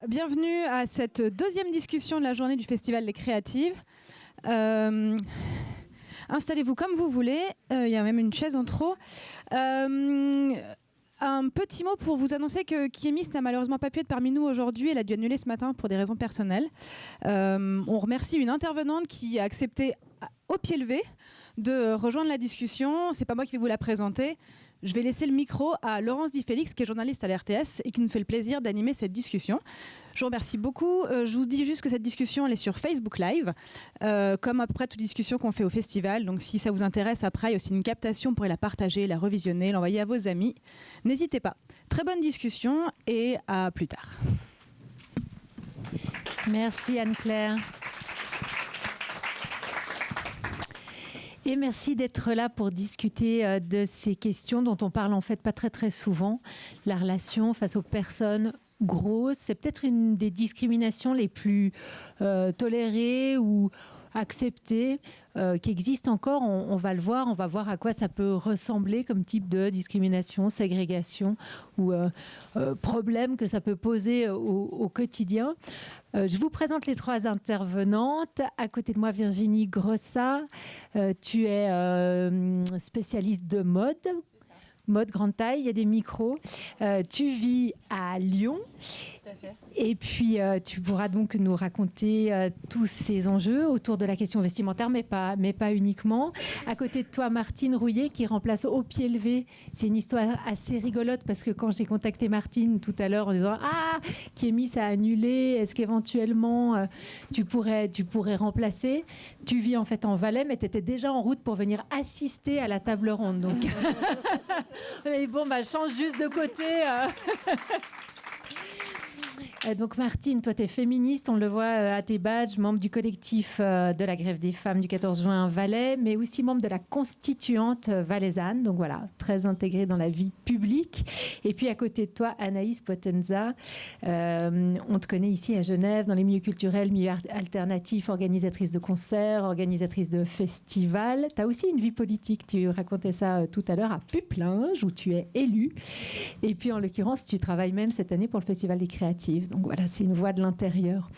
bienvenue à cette deuxième discussion de la journée du Festival des Créatives. Installez-vous comme vous voulez, il y a même une chaise en trop. Un petit mot pour vous annoncer que Kiemis n'a malheureusement pas pu être parmi nous aujourd'hui. Elle a dû annuler ce matin pour des raisons personnelles. On remercie une intervenante qui a accepté au pied levé de rejoindre la discussion. C'est pas moi qui vais vous la présenter. Je vais laisser le micro à Laurence Di Félix, qui est journaliste à l'RTS et qui nous fait le plaisir d'animer cette discussion. Je vous remercie beaucoup. Je vous dis juste que cette discussion, elle est sur Facebook Live, comme à peu près toute discussion qu'on fait au festival. Donc si ça vous intéresse, après, il y a aussi une captation, vous pourrez la partager, la revisionner, l'envoyer à vos amis. N'hésitez pas. Très bonne discussion et à plus tard. Merci Anne-Claire. Et merci d'être là pour discuter de ces questions dont on parle en fait pas très très souvent. La relation face aux personnes grosses, c'est peut-être une des discriminations les plus tolérées ou acceptées qui existent encore. On va le voir, on va voir à quoi ça peut ressembler comme type de discrimination, ségrégation ou problème que ça peut poser au quotidien. Je vous présente les trois intervenantes. À côté de moi, Virginie Grossat. Tu es spécialiste de mode grande taille, il y a des micros. Tu vis à Lyon. Tout à fait. Et puis, tu pourras donc nous raconter tous ces enjeux autour de la question vestimentaire, mais pas uniquement. À côté de toi, Martine Rouillet, qui remplace Au pied levé. C'est une histoire assez rigolote, parce que quand j'ai contacté Martine tout à l'heure en disant « Ah, Kiemis a annulé, est-ce qu'éventuellement tu pourrais remplacer ?» Tu vis en fait en Valais, mais tu étais déjà en route pour venir assister à la table ronde. Donc, on a dit, bon, change juste de côté. Donc Martine, toi tu es féministe, on le voit à tes badges, membre du collectif de la grève des femmes du 14 juin Valais, mais aussi membre de la constituante valaisanne, donc voilà, très intégrée dans la vie publique. Et puis à côté de toi, Anaïs Potenza, on te connaît ici à Genève, dans les milieux culturels, milieux alternatifs, organisatrice de concerts, organisatrice de festivals. Tu as aussi une vie politique, tu racontais ça tout à l'heure à Puplinge, où tu es élue. Et puis en l'occurrence, tu travailles même cette année pour le Festival des Créatives. Donc voilà, c'est une voix de l'intérieur.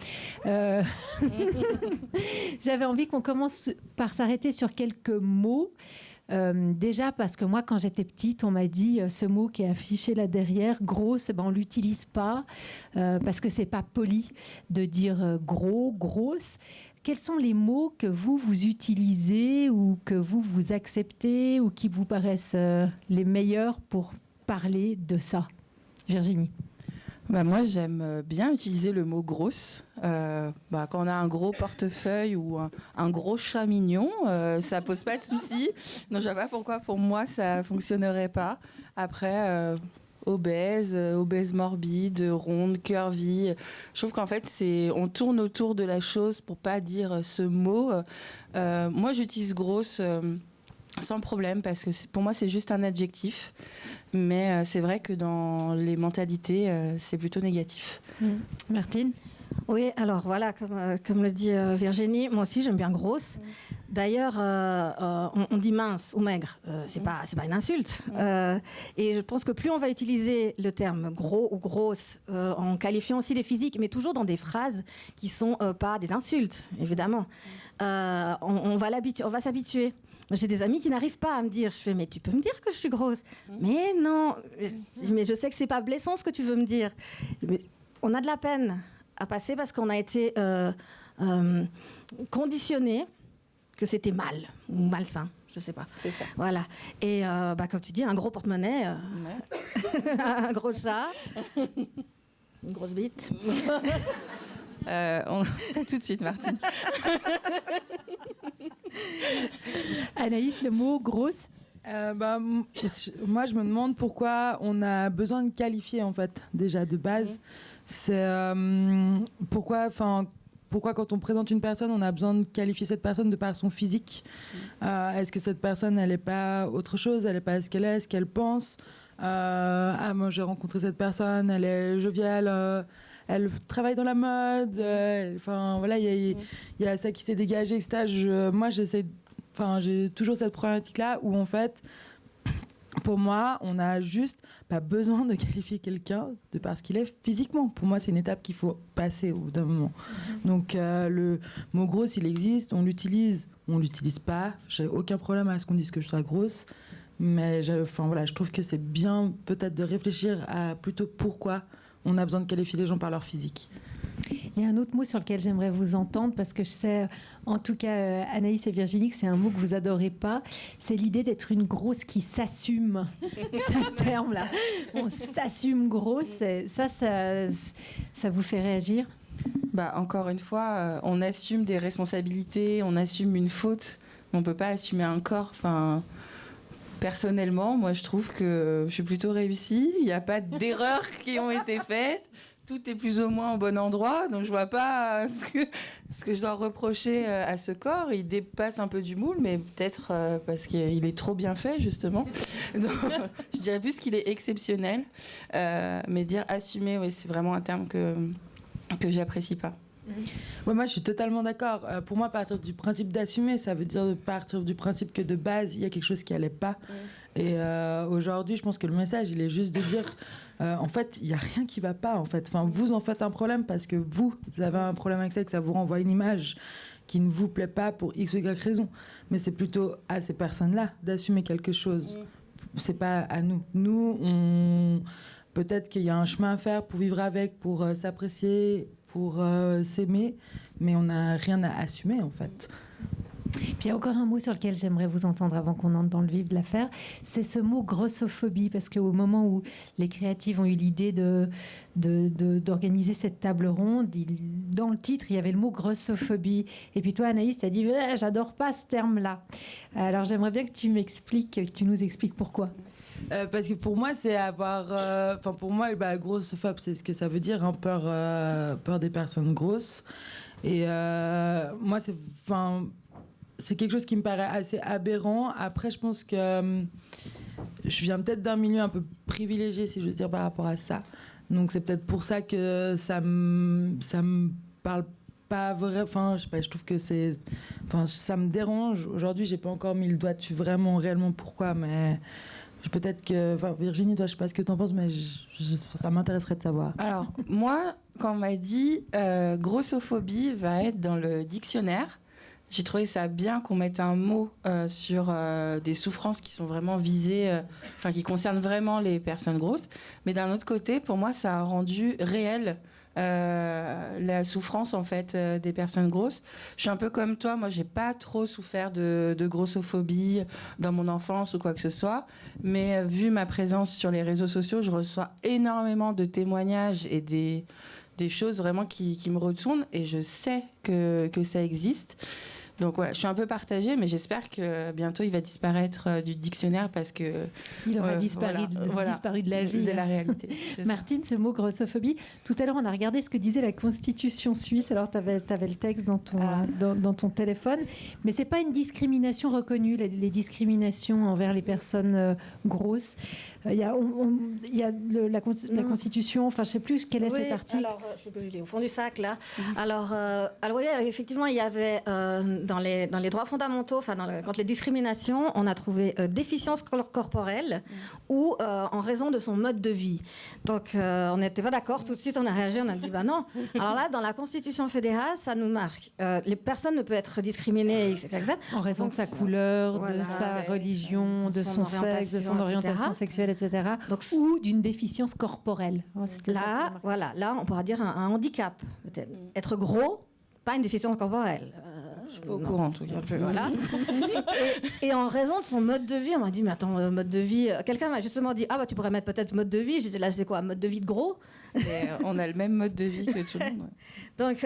J'avais envie qu'on commence par s'arrêter sur quelques mots. Déjà parce que moi, quand j'étais petite, on m'a dit ce mot qui est affiché là derrière, grosse, on l'utilise pas parce que c'est pas poli de dire gros, grosse. Quels sont les mots que vous utilisez ou que vous acceptez ou qui vous paraissent les meilleurs pour parler de ça? Virginie. Moi, j'aime bien utiliser le mot grosse. Quand on a un gros portefeuille ou un gros chat mignon, ça pose pas de soucis. Non, je sais pas pourquoi pour moi ça fonctionnerait pas. Après, obèse morbide, ronde, curvy. Je trouve qu'en fait on tourne autour de la chose pour pas dire ce mot. Moi, j'utilise grosse. Sans problème, parce que pour moi, c'est juste un adjectif. Mais c'est vrai que dans les mentalités, c'est plutôt négatif. Martine ? Oui, alors voilà, comme le dit Virginie, moi aussi, j'aime bien grosse. D'ailleurs, on dit mince ou maigre. C'est pas une insulte. Et je pense que plus on va utiliser le terme gros ou grosse en qualifiant aussi les physiques, mais toujours dans des phrases qui sont pas des insultes, évidemment, on va s'habituer. J'ai des amis qui n'arrivent pas à me dire. Je fais, mais tu peux me dire que je suis grosse? Mais non. Mais je sais que c'est pas blessant ce que tu veux me dire. Mais on a de la peine à passer parce qu'on a été conditionné que c'était mal ou malsain. Je sais pas. C'est ça. Voilà. Et comme tu dis, un gros porte-monnaie, un gros chat, une grosse bite. Pas tout de suite, Martine. Anaïs, le mot grosse? Moi, je me demande pourquoi on a besoin de qualifier, en fait, déjà de base. C'est pourquoi quand on présente une personne, on a besoin de qualifier cette personne de par son physique. Est-ce que cette personne, elle n'est pas autre chose? Elle n'est pas ce qu'elle est, ce qu'elle pense? Moi, j'ai rencontré cette personne, elle est joviale, elle travaille dans la mode. Il y a ça qui s'est dégagé, etc. J'ai toujours cette problématique-là où, en fait, pour moi, on n'a juste pas besoin de qualifier quelqu'un de parce qu'il est physiquement. Pour moi, c'est une étape qu'il faut passer au bout d'un moment. Donc, le mot grosse, il existe, on l'utilise, on l'utilise pas. J'ai aucun problème à ce qu'on dise que je sois grosse. Mais je trouve que c'est bien peut-être de réfléchir à plutôt pourquoi on a besoin de qualifier les gens par leur physique. Il y a un autre mot sur lequel j'aimerais vous entendre, parce que je sais, en tout cas, Anaïs et Virginie, que c'est un mot que vous adorez pas. C'est l'idée d'être une grosse qui s'assume. C'est un terme, là. On s'assume grosse. Ça vous fait réagir? Encore une fois, on assume des responsabilités, on assume une faute, mais on ne peut pas assumer un corps. Personnellement, moi, je trouve que je suis plutôt réussie. Il n'y a pas d'erreurs qui ont été faites. Tout est plus ou moins au bon endroit, donc je vois pas ce que je dois reprocher à ce corps. Il dépasse un peu du moule, mais peut-être parce qu'il est trop bien fait, justement. Donc, je dirais plus qu'il est exceptionnel. Mais dire assumer, oui, c'est vraiment un terme que j'apprécie pas. Ouais, moi, je suis totalement d'accord. Pour moi, partir du principe d'assumer, ça veut dire partir du principe que de base, il y a quelque chose qui allait pas. Et aujourd'hui, je pense que le message, il est juste de dire, en fait, il n'y a rien qui va pas. En fait. Enfin, vous en faites un problème parce que vous avez un problème avec ça, que ça vous renvoie une image qui ne vous plaît pas pour X ou Y raison. Mais c'est plutôt à ces personnes-là d'assumer quelque chose. C'est pas à nous. Nous, peut-être qu'il y a un chemin à faire pour vivre avec, pour s'apprécier, pour s'aimer, mais on n'a rien à assumer, en fait. Puis il y a encore un mot sur lequel j'aimerais vous entendre avant qu'on entre dans le vif de l'affaire, c'est ce mot grossophobie, parce qu'au moment où les créatives ont eu l'idée d'organiser cette table ronde, dans le titre, il y avait le mot grossophobie. Et puis toi, Anaïs, tu as dit « j'adore pas ce terme-là ». Alors j'aimerais bien que tu nous expliques pourquoi. Parce que pour moi, c'est avoir... pour moi, grossophobe, c'est ce que ça veut dire, hein, peur des personnes grosses. Et moi, c'est quelque chose qui me paraît assez aberrant. Après, je pense que je viens peut-être d'un milieu un peu privilégié, si je veux dire, par rapport à ça. Donc, c'est peut-être pour ça que ça me parle pas vrai. Enfin, je sais pas, je trouve que ça me dérange. Aujourd'hui, j'ai pas encore mis le doigt dessus vraiment, réellement pourquoi, mais... Peut-être que... Virginie, toi, je sais pas ce que tu en penses, mais ça m'intéresserait de savoir. Alors, moi, quand on m'a dit grossophobie va être dans le dictionnaire, j'ai trouvé ça bien qu'on mette un mot sur des souffrances qui sont vraiment visées, qui concernent vraiment les personnes grosses. Mais d'un autre côté, pour moi, ça a rendu réel la souffrance en fait des personnes grosses. Je suis un peu comme toi, moi j'ai pas trop souffert de grossophobie dans mon enfance ou quoi que ce soit, mais vu ma présence sur les réseaux sociaux, je reçois énormément de témoignages et des choses vraiment qui me retournent, et je sais que ça existe. Donc voilà, je suis un peu partagée, mais j'espère que bientôt il va disparaître du dictionnaire parce que... Il aura disparu de la vie. De la réalité. Martine, ce mot grossophobie, tout à l'heure on a regardé ce que disait la Constitution suisse, alors tu avais le texte dans ton téléphone, mais c'est pas une discrimination reconnue, les discriminations envers les personnes grosses. Il y a la Constitution, je sais plus quel est cet article. Alors, je l'ai au fond du sac là. Alors oui, effectivement, il y avait dans les droits fondamentaux, quand les discriminations, on a trouvé déficience corporelle ou en raison de son mode de vie. Donc on n'était pas d'accord. Tout de suite, on a réagi, on a dit non. Alors là, dans la Constitution fédérale, ça nous marque. Les personnes ne peuvent être discriminées en raison de sa couleur, de sa religion, de son sexe, de son orientation sexuelle, etc. Donc, ou d'une déficience corporelle. Là, on pourra dire un handicap, peut-être. Être gros, pas une déficience corporelle. Je suis pas au courant, en tout cas. Voilà. et en raison de son mode de vie, on m'a dit, mais attends, mode de vie... Quelqu'un m'a justement dit, tu pourrais mettre peut-être mode de vie. Je disais, là, c'est quoi, mode de vie de gros? Et on a le même mode de vie que tout le monde. Ouais. Donc,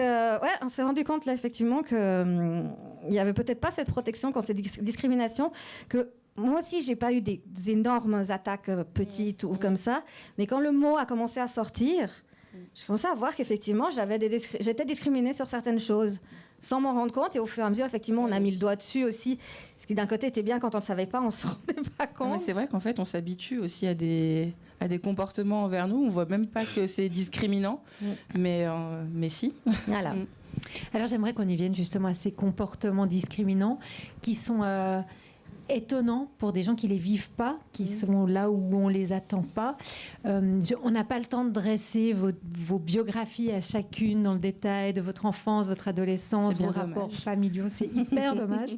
on s'est rendu compte, là, effectivement, qu'il n'y avait peut-être pas cette protection quand c'est discrimination, que... Moi aussi, j'ai pas eu des énormes attaques petites ou comme ça, mais quand le mot a commencé à sortir, j'ai commencé à voir qu'effectivement, j'étais discriminée sur certaines choses, sans m'en rendre compte, et au fur et à mesure, effectivement, on a mis le doigt dessus aussi, ce qui d'un côté était bien quand on ne le savait pas, on ne se rendait pas compte. Mais c'est vrai qu'en fait, on s'habitue aussi à des comportements envers nous, on voit même pas que c'est discriminant, mais si. Voilà. Alors j'aimerais qu'on y vienne justement à ces comportements discriminants qui sont... étonnant pour des gens qui les vivent pas, qui sont là où on les attend pas. On n'a pas le temps de dresser vos biographies à chacune dans le détail de votre enfance, votre adolescence, vos rapports familiaux. C'est hyper dommage.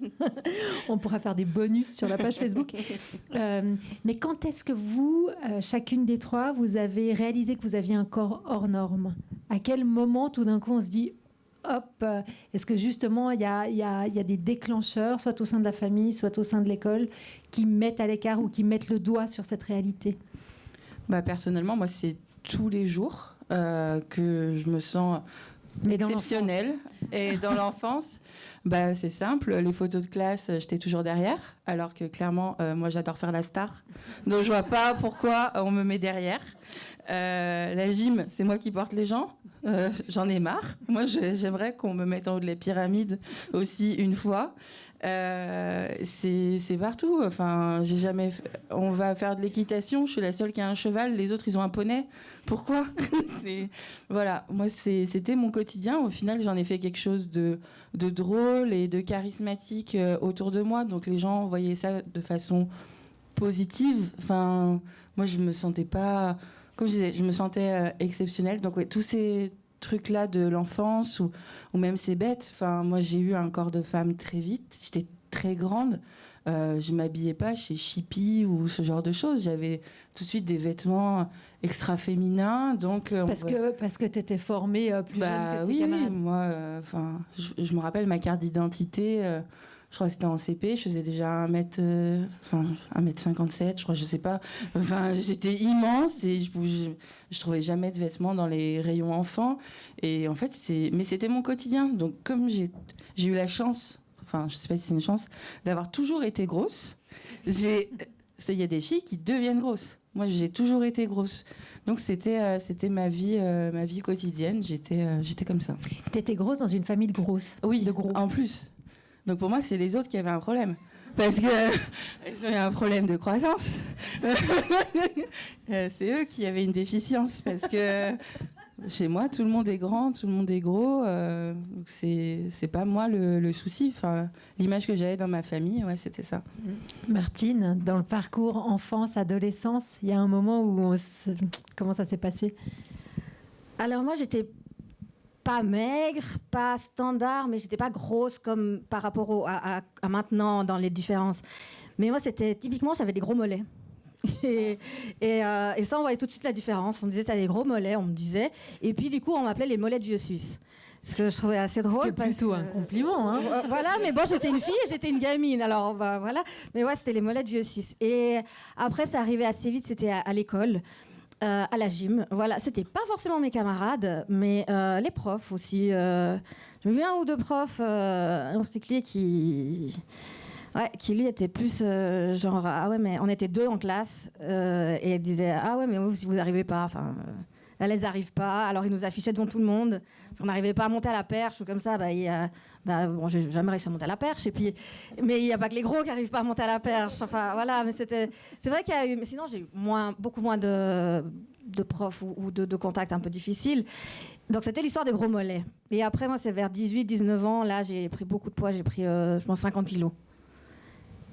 On pourra faire des bonus sur la page Facebook. Mais quand est-ce que vous, chacune des trois, vous avez réalisé que vous aviez un corps hors norme? À quel moment, tout d'un coup, on se dit hop, est-ce que justement il y a des déclencheurs, soit au sein de la famille, soit au sein de l'école, qui mettent à l'écart ou qui mettent le doigt sur cette réalité? Personnellement, moi, c'est tous les jours que je me sens exceptionnelle. Et dans l'enfance, c'est simple, les photos de classe, j'étais toujours derrière, alors que clairement, moi, j'adore faire la star. Donc, je vois pas pourquoi on me met derrière. La gym, c'est moi qui porte les gens. J'en ai marre. Moi, j'aimerais qu'on me mette en haut de la pyramide aussi une fois. C'est partout. Enfin, j'ai jamais. On va faire de l'équitation. Je suis la seule qui a un cheval. Les autres, ils ont un poney. Pourquoi? Voilà. Moi, c'était mon quotidien. Au final, j'en ai fait quelque chose de drôle et de charismatique autour de moi. Donc, les gens voyaient ça de façon positive. Enfin, moi, je me sentais pas. Comme je disais, je me sentais exceptionnelle. Donc, ouais, tous ces trucs-là de l'enfance ou même c'est bête. Enfin, moi, j'ai eu un corps de femme très vite. J'étais très grande. Je m'habillais pas chez Chippy ou ce genre de choses. J'avais tout de suite des vêtements extra féminins. Donc, parce que tu étais formée plus jeune que tes camarades. Oui, moi, je me rappelle ma carte d'identité. Je crois que c'était en CP, je faisais déjà 1m57, je crois, je sais pas. Enfin, j'étais immense et je trouvais jamais de vêtements dans les rayons enfants. Et en fait, mais c'était mon quotidien. Donc, comme j'ai eu la chance, enfin, je sais pas si c'est une chance, d'avoir toujours été grosse, il y a des filles qui deviennent grosses. Moi, j'ai toujours été grosse. Donc, c'était ma vie quotidienne. J'étais comme ça. T'étais grosse dans une famille de grosses? Oui, de gros. En plus. Donc pour moi, c'est les autres qui avaient un problème. Parce qu'ils ont eu un problème de croissance. C'est eux qui avaient une déficience. Parce que chez moi, tout le monde est grand, tout le monde est gros. C'est pas moi le souci. Enfin, l'image que j'avais dans ma famille, ouais, c'était ça. Martine, dans le parcours enfance, adolescence, il y a un moment où comment ça s'est passé? Alors moi, j'étais pas maigre, pas standard, mais j'étais pas grosse comme par rapport à maintenant dans les différences. Mais moi, c'était typiquement, j'avais des gros mollets. Et ça, on voyait tout de suite la différence. On disait, t'as des gros mollets, on me disait. Et puis, du coup, on m'appelait les mollets de vieux Suisse. Ce que je trouvais assez drôle. C'était plutôt un compliment. Hein. Voilà, mais bon, j'étais une fille et j'étais une gamine. Alors, voilà. Mais ouais, c'était les mollets de vieux Suisse. Et après, ça arrivait assez vite, c'était à l'école. À la gym, voilà, c'était pas forcément mes camarades, mais les profs aussi. J'ai vu un ou deux profs en cyclier qui lui était plus genre ah ouais, mais on était deux en classe et elle disait ah ouais, mais vous, si vous n'arrivez pas, enfin elles n'arrivent pas, alors ils nous affichaient devant tout le monde parce qu'on n'arrivait pas à monter à la perche ou comme ça. Bon, j'ai jamais réussi à monter à la perche, mais il n'y a pas que les gros qui n'arrivent pas à monter à la perche. Enfin, voilà, mais c'est vrai qu'il y a eu... Mais sinon, j'ai eu beaucoup moins de profs ou de contacts un peu difficiles. Donc, c'était l'histoire des gros mollets. Et après, moi, c'est vers 18-19 ans, là, j'ai pris beaucoup de poids. J'ai pris, je pense, 50 kilos.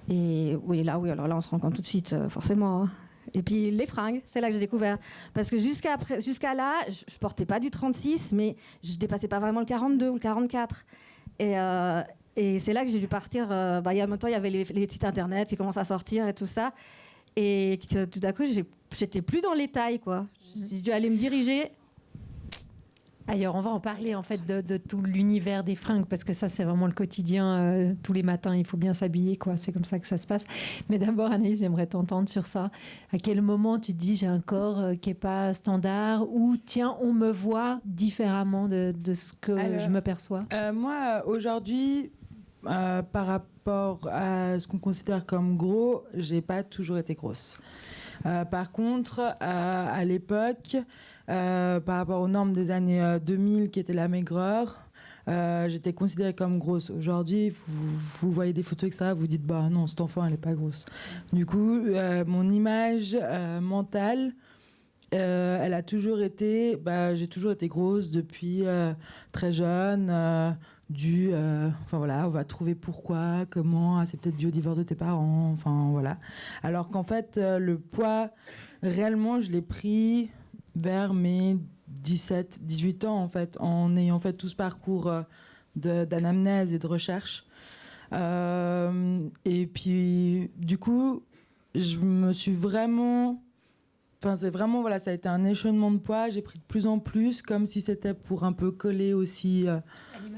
Et alors là, on se rend compte tout de suite, forcément. Hein. Et puis les fringues, c'est là que j'ai découvert. Parce que jusqu'à là, je portais pas du 36, mais je dépassais pas vraiment le 42 ou le 44. Et c'est là que j'ai dû partir. Il y a longtemps, il y avait les sites internet qui commencent à sortir et tout ça. Et que tout d'un coup, j'étais plus dans les tailles, quoi. J'ai dû aller me diriger. Ailleurs, on va en parler en fait de tout l'univers des fringues parce que ça, c'est vraiment le quotidien. Tous les matins, il faut bien s'habiller, quoi. C'est comme ça que ça se passe. Mais d'abord, Anaïs, j'aimerais t'entendre sur ça. À quel moment tu te dis j'ai un corps qui n'est pas standard ou tiens, on me voit différemment de ce que je me perçois? Moi, aujourd'hui, par rapport à ce qu'on considère comme gros, j'ai pas toujours été grosse. Par contre, à l'époque, par rapport aux normes des années 2000 qui étaient la maigreur, j'étais considérée comme grosse. Aujourd'hui, vous voyez des photos, etc., vous dites bah non, cet enfant, elle n'est pas grosse. Du coup, mon image mentale, elle a toujours été, j'ai toujours été grosse depuis très jeune. enfin voilà, on va trouver pourquoi, comment, c'est peut-être dû au divorce de tes parents, enfin voilà. Alors qu'en fait, le poids, réellement, je l'ai pris vers mes 17, 18 ans, en fait, en ayant fait tout ce parcours d'anamnèse et de recherche. Et puis, du coup, je me suis vraiment... Enfin, c'est vraiment, voilà, ça a été un échelonnement de poids. J'ai pris de plus en plus, comme si c'était pour un peu coller aussi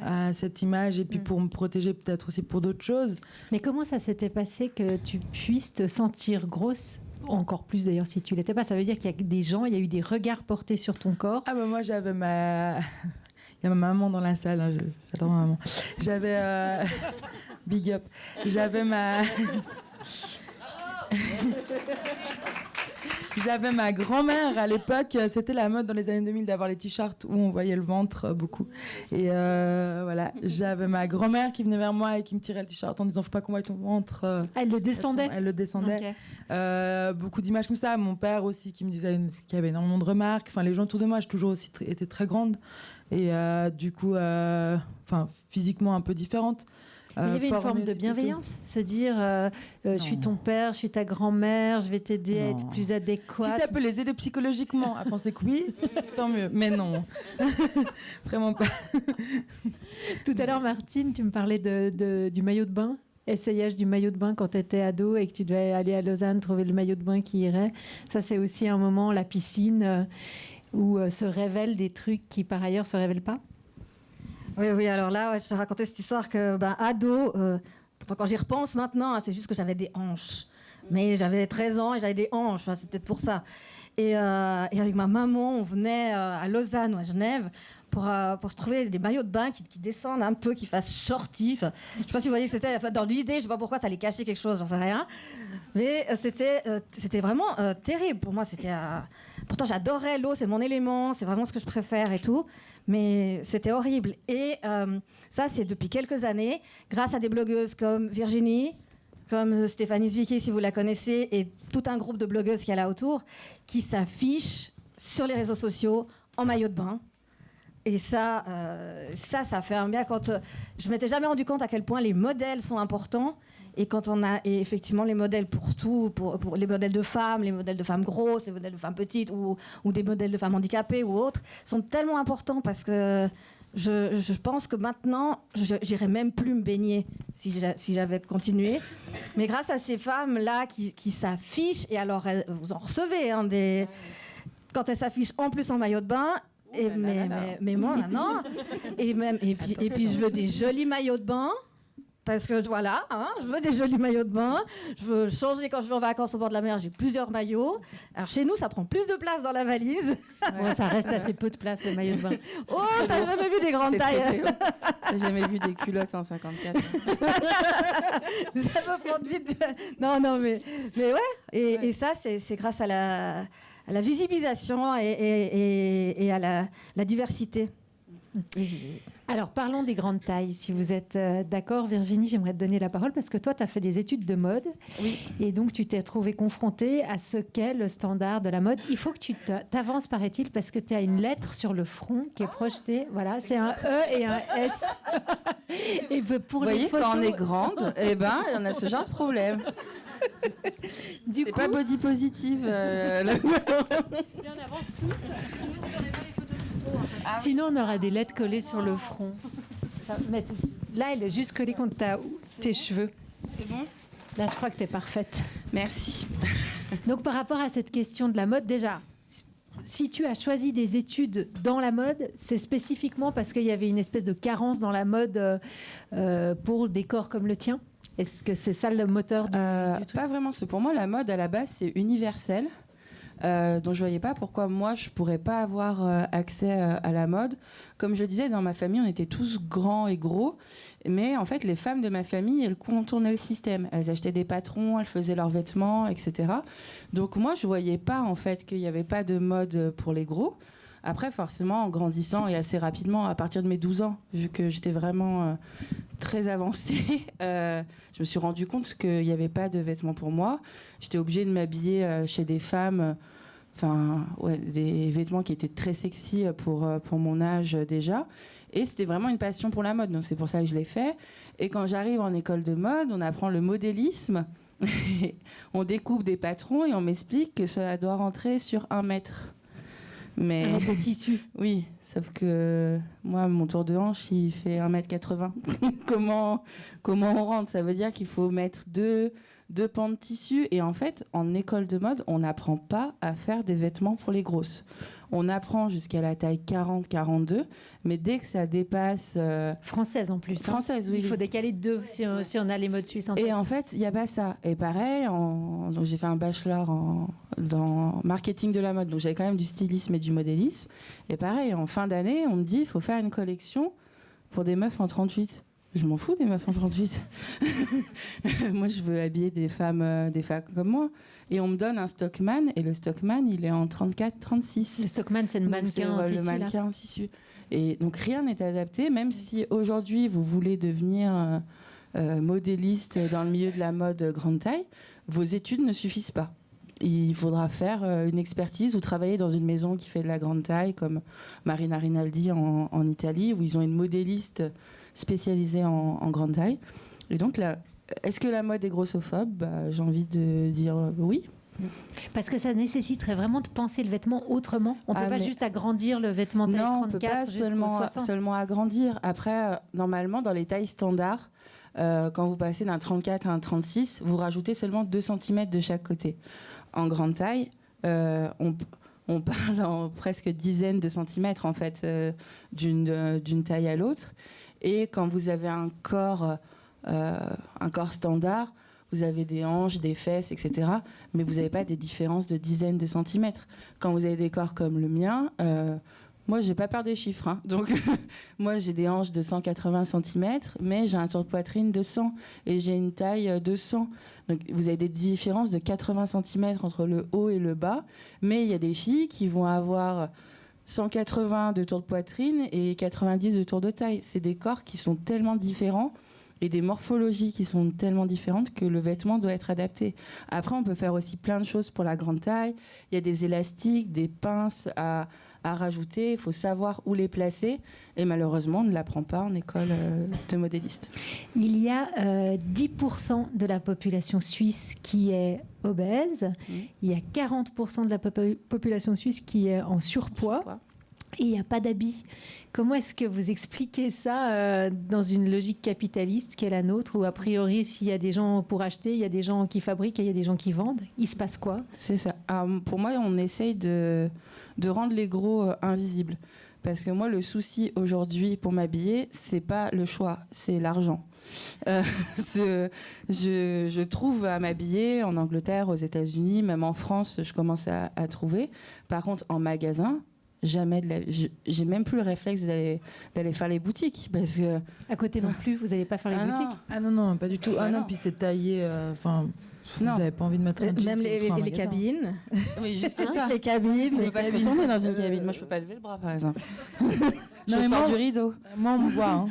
à cette image et puis pour me protéger peut-être aussi pour d'autres choses. Mais comment ça s'était passé que tu puisses te sentir grosse, encore plus d'ailleurs si tu l'étais pas? Ça veut dire qu'il y a des gens, il y a eu des regards portés sur ton corps. Ah bah moi j'avais ma... Il y a ma maman dans la salle, hein, j'adore ma maman. J'avais... Big up. J'avais ma... J'avais ma grand-mère à l'époque, c'était la mode dans les années 2000 d'avoir les t-shirts où on voyait le ventre beaucoup. Et voilà, j'avais ma grand-mère qui venait vers moi et qui me tirait le t-shirt en disant faut pas qu'on voie ton ventre. Elle le descendait. Elle le descendait. Okay. Beaucoup d'images comme ça. Mon père aussi qui me disait qu'il y avait énormément de remarques. Enfin, les gens autour de moi, j'ai toujours aussi été très grande et du coup, enfin, physiquement un peu différente. Il y avait une forme de bienveillance, se dire je suis ton père, je suis ta grand-mère, je vais t'aider à être plus adéquate. Si ça peut les aider psychologiquement à penser que oui, tant mieux. Mais non, vraiment pas. Tout à l'heure, Martine, tu me parlais du maillot de bain, essayage du maillot de bain quand tu étais ado et que tu devais aller à Lausanne trouver le maillot de bain qui irait. Ça, c'est aussi un moment, la piscine, où se révèlent des trucs qui par ailleurs se révèlent pas. Oui, alors là, je te racontais cette histoire que, ado, pourtant quand j'y repense maintenant, hein, c'est juste que j'avais des hanches. Mais j'avais 13 ans et j'avais des hanches, enfin, c'est peut-être pour ça. Et avec ma maman, on venait à Lausanne ou à Genève pour se trouver des maillots de bain qui descendent un peu, qui fassent shorty. Enfin, je ne sais pas si vous voyez que c'était dans l'idée, je ne sais pas pourquoi ça allait cacher quelque chose, j'en sais rien. Mais c'était vraiment terrible pour moi. Pourtant, j'adorais l'eau, c'est mon élément, c'est vraiment ce que je préfère et tout. Mais c'était horrible. Et ça, c'est depuis quelques années, grâce à des blogueuses comme Virginie, comme Stéphanie Zwicky, si vous la connaissez, et tout un groupe de blogueuses qu'il y a là autour, qui s'affichent sur les réseaux sociaux en maillot de bain. Et ça fait un bien. Je ne m'étais jamais rendu compte à quel point les modèles sont importants. Et quand on a effectivement les modèles pour tout, pour les modèles de femmes grosses, les modèles de femmes petites ou des modèles de femmes handicapées ou autres, sont tellement importants parce que je pense que maintenant, j'irais même plus me baigner si j'avais continué. Mais grâce à ces femmes-là qui s'affichent, et alors vous en recevez, hein, quand elles s'affichent en plus en maillot de bain, mais moi, non. Et puis je veux des jolis maillots de bain. Parce que voilà, hein, je veux des jolis maillots de bain. Je veux changer quand je vais en vacances au bord de la mer. J'ai plusieurs maillots. Alors chez nous, ça prend plus de place dans la valise. Ouais, ça reste assez peu de place, les maillots de bain. Oh, t'as jamais vu des grandes tailles? T'as jamais vu des culottes en 54? Ça peut prendre vite. Non, mais ouais. Et ça, c'est grâce à la visibilisation et à la diversité. Alors, parlons des grandes tailles. Si vous êtes d'accord, Virginie, j'aimerais te donner la parole parce que toi, tu as fait des études de mode. Oui. Et donc, tu t'es retrouvée confrontée à ce qu'est le standard de la mode. Il faut que tu t'avances, paraît-il, parce que tu as une lettre sur le front qui est projetée. Voilà, c'est un E et un S. Et pour vous voyez, photos... quand on est grande, on a ce genre de problème. Du coup, pas body positive. on avance tous. Sinon, vous n'aurez pas les photos qu'il faut. En fait. Sinon, on aura des lettres collées sur le front. Là, elle est juste collée contre tes cheveux. C'est bon? Là, je crois que tu es parfaite. Merci. Donc, par rapport à cette question de la mode, déjà, si tu as choisi des études dans la mode, c'est spécifiquement parce qu'il y avait une espèce de carence dans la mode pour des corps comme le tien? Est-ce que c'est ça le moteur du truc? Pas vraiment. Pour moi, la mode, à la base, c'est universel. Donc je voyais pas pourquoi moi je pourrais pas avoir accès à la mode. Comme je disais, dans ma famille, on était tous grands et gros, mais en fait les femmes de ma famille, elles contournaient le système. Elles achetaient des patrons, elles faisaient leurs vêtements, etc. Donc moi je voyais pas en fait qu'il y avait pas de mode pour les gros. Après, forcément, en grandissant et assez rapidement, à partir de mes 12 ans, vu que j'étais vraiment très avancée, je me suis rendu compte qu'il n'y avait pas de vêtements pour moi. J'étais obligée de m'habiller chez des femmes des vêtements qui étaient très sexy pour mon âge déjà. Et c'était vraiment une passion pour la mode, donc c'est pour ça que je l'ai fait. Et quand j'arrive en école de mode, on apprend le modélisme. On découpe des patrons et on m'explique que ça doit rentrer sur 1 mètre. Mais... Un mètre de tissu. Oui, sauf que moi, mon tour de hanche, il fait 1m80. Comment on rentre? Ça veut dire qu'il faut mettre deux pans de tissu. Et en fait, en école de mode, on n'apprend pas à faire des vêtements pour les grosses. On apprend jusqu'à la taille 40-42, mais dès que ça dépasse... Française en plus. Française, oui. Il faut décaler de 2 si on a les modes suisses en tête. Et en fait, il n'y a pas ça. Et pareil, donc j'ai fait un bachelor dans marketing de la mode, donc j'avais quand même du stylisme et du modélisme. Et pareil, en fin d'année, on me dit il faut faire une collection pour des meufs en 38. Je m'en fous des meufs en 38. Moi, je veux habiller des femmes comme moi. Et on me donne un Stockman, et le Stockman, il est en 34-36. Le Stockman, c'est le mannequin en tissu. Le mannequin en tissu. Et donc, rien n'est adapté, même si aujourd'hui, vous voulez devenir modéliste dans le milieu de la mode grande taille, vos études ne suffisent pas. Il faudra faire une expertise ou travailler dans une maison qui fait de la grande taille, comme Marina Rinaldi en Italie, où ils ont une modéliste spécialisée en grande taille. Et donc là, est-ce que la mode est grossophobe? J'ai envie de dire oui. Parce que ça nécessiterait vraiment de penser le vêtement autrement. On ne peut pas juste agrandir le vêtement taille 34 on peut pas seulement agrandir. Après, normalement, dans les tailles standards, quand vous passez d'un 34 à un 36, vous rajoutez seulement 2 cm de chaque côté. En grande taille, on parle en presque dizaines de centimètres en fait, d'une taille à l'autre. Et quand vous avez un corps standard, vous avez des hanches, des fesses, etc. Mais vous n'avez pas des différences de dizaines de centimètres. Quand vous avez des corps comme le mien, moi, j'ai pas peur des chiffres. Hein. Donc, moi, j'ai des hanches de 180 cm, mais j'ai un tour de poitrine de 100 et j'ai une taille de 100. Donc, vous avez des différences de 80 cm entre le haut et le bas. Mais il y a des filles qui vont avoir 180 de tour de poitrine et 90 de tour de taille. C'est des corps qui sont tellement différents et des morphologies qui sont tellement différentes que le vêtement doit être adapté. Après, on peut faire aussi plein de choses pour la grande taille. Il y a des élastiques, des pinces à rajouter. Il faut savoir où les placer. Et malheureusement, on ne l'apprend pas en école de modéliste. Il y a 10% de la population suisse qui est obèse. Il y a 40% de la population suisse qui est en surpoids. Et il n'y a pas d'habits. Comment est-ce que vous expliquez ça dans une logique capitaliste qui est la nôtre, où a priori, s'il y a des gens pour acheter, il y a des gens qui fabriquent et il y a des gens qui vendent? Il se passe quoi? C'est ça. Alors, pour moi, on essaye de rendre les gros invisibles. Parce que moi, le souci aujourd'hui pour m'habiller, c'est pas le choix, c'est l'argent. Je trouve à m'habiller en Angleterre, aux États-Unis, même en France, je commence à trouver. Par contre, en magasin, jamais j'ai même plus le réflexe d'aller faire les boutiques, parce que à côté non plus, vous n'allez pas faire les boutiques? Non, pas du tout. Non, puis c'est taillé. Vous n'avez pas envie de mettre un jean. Même les cabines. Oui, juste ça. Les cabines. On ne peut pas se retourner dans une cabine. Moi, je peux pas lever le bras, par exemple. Non, je sors du rideau. Moi, on me voit. Hein.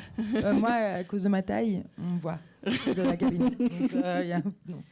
Moi, à cause de ma taille, on me voit de la cabine. Donc,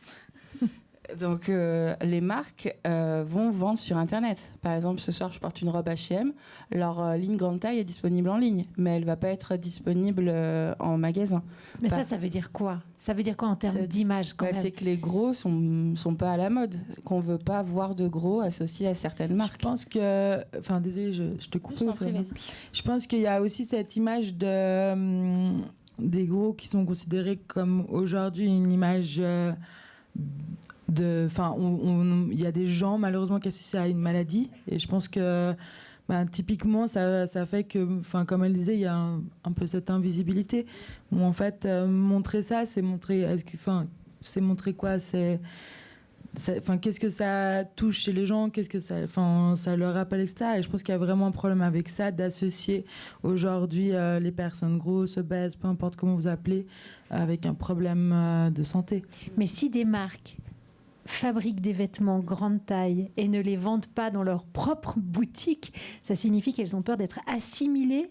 Donc, les marques vont vendre sur Internet. Par exemple, ce soir, je porte une robe H&M. Leur ligne grande taille est disponible en ligne, mais elle ne va pas être disponible en magasin. Mais ça veut dire quoi? Ça veut dire quoi en termes d'image quand même? C'est que les gros sont pas à la mode, qu'on ne veut pas voir de gros associés à certaines marques. Je pense que... Enfin, désolée, je te coupe. Je pense qu'il y a aussi cette image des gros qui sont considérés comme aujourd'hui une image... il y a des gens malheureusement qui associent ça à une maladie, et je pense que typiquement ça fait que, comme elle disait, il y a un peu cette invisibilité où en fait montrer ça, c'est montrer c'est montrer quoi, qu'est-ce que ça touche chez les gens, qu'est-ce que ça leur rappelle, etc. Et je pense qu'il y a vraiment un problème avec ça, d'associer aujourd'hui les personnes grosses, obèses, peu importe comment vous appelez, avec un problème de santé. Mais si des marques fabriquent des vêtements grande taille et ne les vendent pas dans leur propre boutique, ça signifie qu'elles ont peur d'être assimilées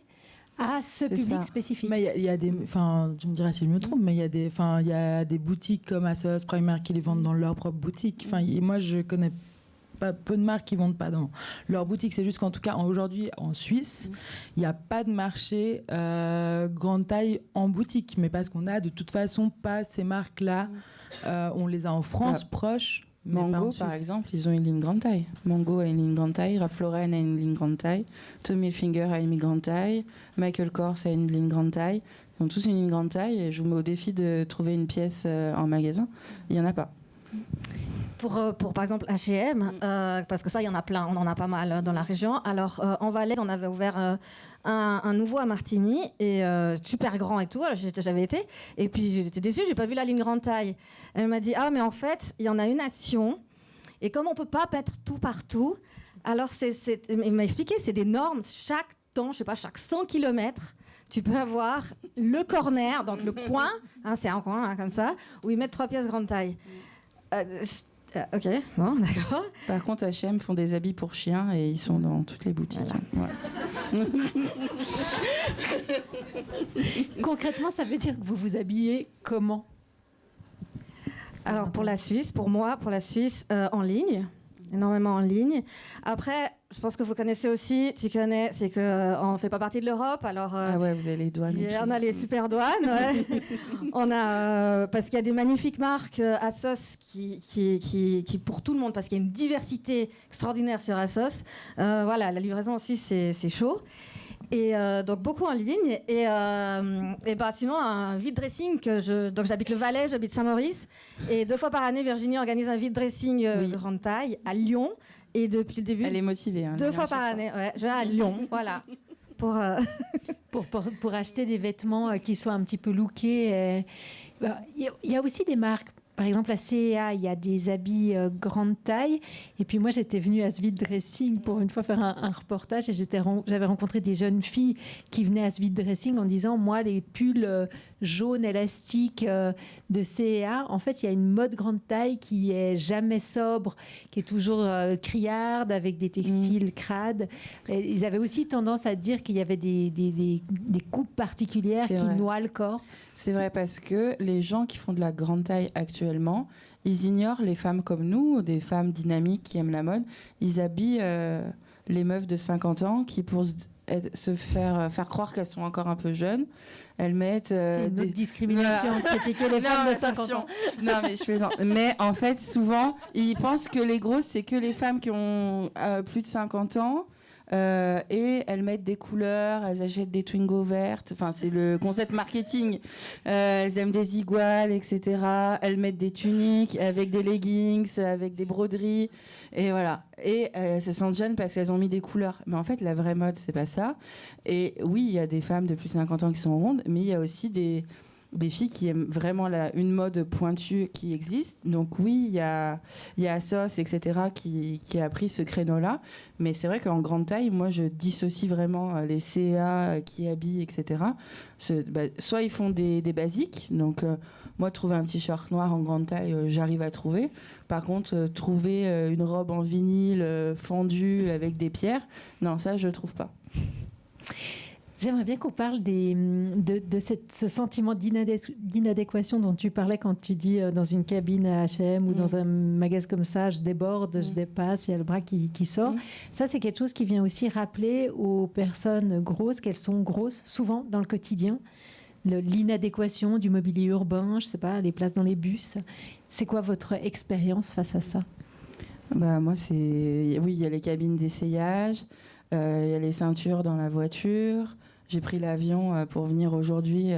à ce public spécifique. Mais il y a des, tu me diras si je me trompe, mais il y a des boutiques comme ASOS, Primark qui les vendent dans leur propre boutique. Moi, je connais pas peu de marques qui vendent pas dans leur boutique. C'est juste qu'en tout cas aujourd'hui en Suisse, il n'y a pas de marché grande taille en boutique, mais parce qu'on a de toute façon pas ces marques-là. On les a en France proches. Mango, par exemple, ils ont une ligne grande taille. Mango a une ligne grande taille, Ralph Lauren a une ligne grande taille, Tommy Hilfiger a une ligne grande taille, Michael Kors a une ligne grande taille. Ils ont tous une ligne grande taille et je vous mets au défi de trouver une pièce en magasin. Il n'y en a pas. Pour par exemple H&M, parce que ça, il y en a plein, on en a pas mal dans la région. Alors, en Valais, on avait ouvert un nouveau à Martigny, et super grand et tout. Alors, j'avais été, et puis j'étais déçue, j'ai pas vu la ligne grande taille. Elle m'a dit, mais en fait, il y en a une à Sion, et comme on peut pas mettre tout partout, alors il m'a expliqué, c'est des normes, chaque 100 km, tu peux avoir le corner, donc le coin, c'est un coin comme ça, où ils mettent 3 pièces grande taille. Ok, bon, d'accord. Par contre, H&M font des habits pour chiens et ils sont dans toutes les boutiques. Voilà. Concrètement, ça veut dire que vous vous habillez comment ? Alors pour la Suisse, en ligne, énormément en ligne. Après, je pense que vous connaissez aussi, c'est qu'on ne fait pas partie de l'Europe, alors... ah ouais, vous avez les douanes. On a les super douanes, ouais. On a, parce qu'il y a des magnifiques marques Assos qui pour tout le monde, parce qu'il y a une diversité extraordinaire sur Assos. Voilà, la livraison en Suisse, c'est chaud. Et donc beaucoup en ligne, et sinon un vide dressing donc j'habite le Valais, j'habite Saint-Maurice, et 2 fois par année Virginie organise un vide dressing grande taille à Lyon, et depuis le début elle est motivée, 2 fois par année, ouais, je vais à Lyon, voilà, pour acheter des vêtements qui soient un petit peu lookés. Il y a aussi des marques. Par exemple, à CEA, il y a des habits grande taille. Et puis moi, j'étais venue à ce vide dressing pour une fois faire un reportage. Et j'avais rencontré des jeunes filles qui venaient à ce vide dressing en disant, moi, les pulls jaunes élastiques de CEA, en fait, il y a une mode grande taille qui est jamais sobre, qui est toujours criarde, avec des textiles crades. Et ils avaient aussi tendance à dire qu'il y avait des coupes particulières qui noient le corps. C'est vrai, parce que les gens qui font de la grande taille actuellement, ils ignorent les femmes comme nous, des femmes dynamiques qui aiment la mode. Ils habillent les meufs de 50 ans qui, pour se faire croire qu'elles sont encore un peu jeunes, elles mettent... c'est une autre discrimination, critiquer les femmes de 50 ans. Non, mais je plaisante. Mais en fait, souvent, ils pensent que les grosses, c'est que les femmes qui ont plus de 50 ans. Et elles mettent des couleurs, elles achètent des Twingo vertes, enfin c'est le concept marketing. Elles aiment des iguales, etc. Elles mettent des tuniques avec des leggings, avec des broderies, et voilà. Et elles se sentent jeunes parce qu'elles ont mis des couleurs. Mais en fait, la vraie mode, c'est pas ça. Et oui, il y a des femmes de plus de 50 ans qui sont rondes, mais il y a aussi des filles qui aiment vraiment une mode pointue qui existe. Donc oui, il y a Assos, etc., qui a pris ce créneau-là. Mais c'est vrai qu'en grande taille, moi, je dissocie vraiment les CA qui habillent, etc. Soit ils font des basiques. Donc moi, trouver un t-shirt noir en grande taille, j'arrive à trouver. Par contre, trouver une robe en vinyle fendue avec des pierres, non, ça, je ne trouve pas. J'aimerais bien qu'on parle de ce sentiment d'inadéquation dont tu parlais quand tu dis dans une cabine à H&M ou dans un magasin comme ça, je déborde, je dépasse, il y a le bras qui sort. Ça, c'est quelque chose qui vient aussi rappeler aux personnes grosses qu'elles sont grosses souvent dans le quotidien. L'inadéquation du mobilier urbain, je ne sais pas, les places dans les bus. C'est quoi votre expérience face à ça ? Moi, oui, il y a les cabines d'essayage, il y a les ceintures dans la voiture. J'ai pris l'avion pour venir aujourd'hui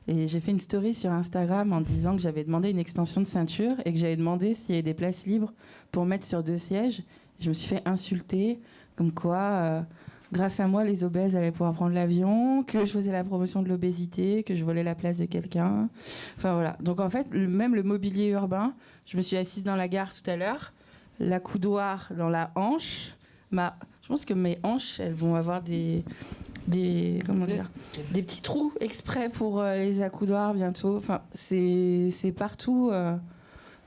et j'ai fait une story sur Instagram en disant que j'avais demandé une extension de ceinture et que j'avais demandé s'il y avait des places libres pour mettre sur 2 sièges. Je me suis fait insulter, comme quoi, grâce à moi, les obèses allaient pouvoir prendre l'avion, que je faisais la promotion de l'obésité, que je volais la place de quelqu'un. Enfin voilà. Donc en fait, même le mobilier urbain, je me suis assise dans la gare tout à l'heure, la coudoir dans la hanche. Je pense que mes hanches, elles vont avoir des petits trous exprès pour les accoudoirs bientôt. Enfin, c'est partout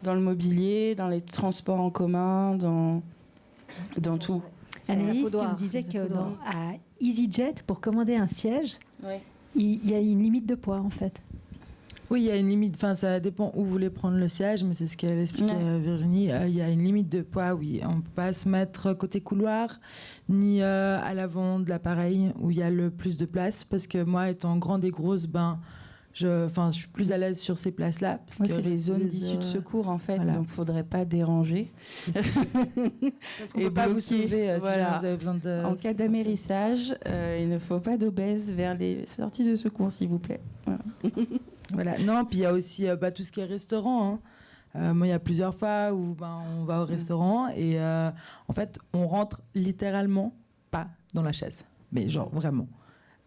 dans le mobilier, dans les transports en commun, dans tout. Anaïs, tu me disais qu'à EasyJet, pour commander un siège, il y a une limite de poids en fait. Oui, il y a une limite. Enfin, ça dépend où vous voulez prendre le siège, mais c'est ce qu'elle expliquait Virginie. Il y a une limite de poids, oui. On ne peut pas se mettre côté couloir, ni à l'avant de l'appareil où il y a le plus de place. Parce que moi, étant grande et grosse, je suis plus à l'aise sur ces places-là. Oui, c'est les zones d'issue de secours, en fait. Voilà. Donc, il ne faudrait pas déranger. Parce qu'on ne peut pas vous sauver si vous avez besoin de... En cas d'amérissage, il ne faut pas d'obèses vers les sorties de secours, s'il vous plaît. Voilà. Voilà. Non, puis il y a aussi tout ce qui est restaurant. Moi, il y a plusieurs fois où on va au restaurant et en fait, on rentre littéralement pas dans la chaise. Mais genre vraiment.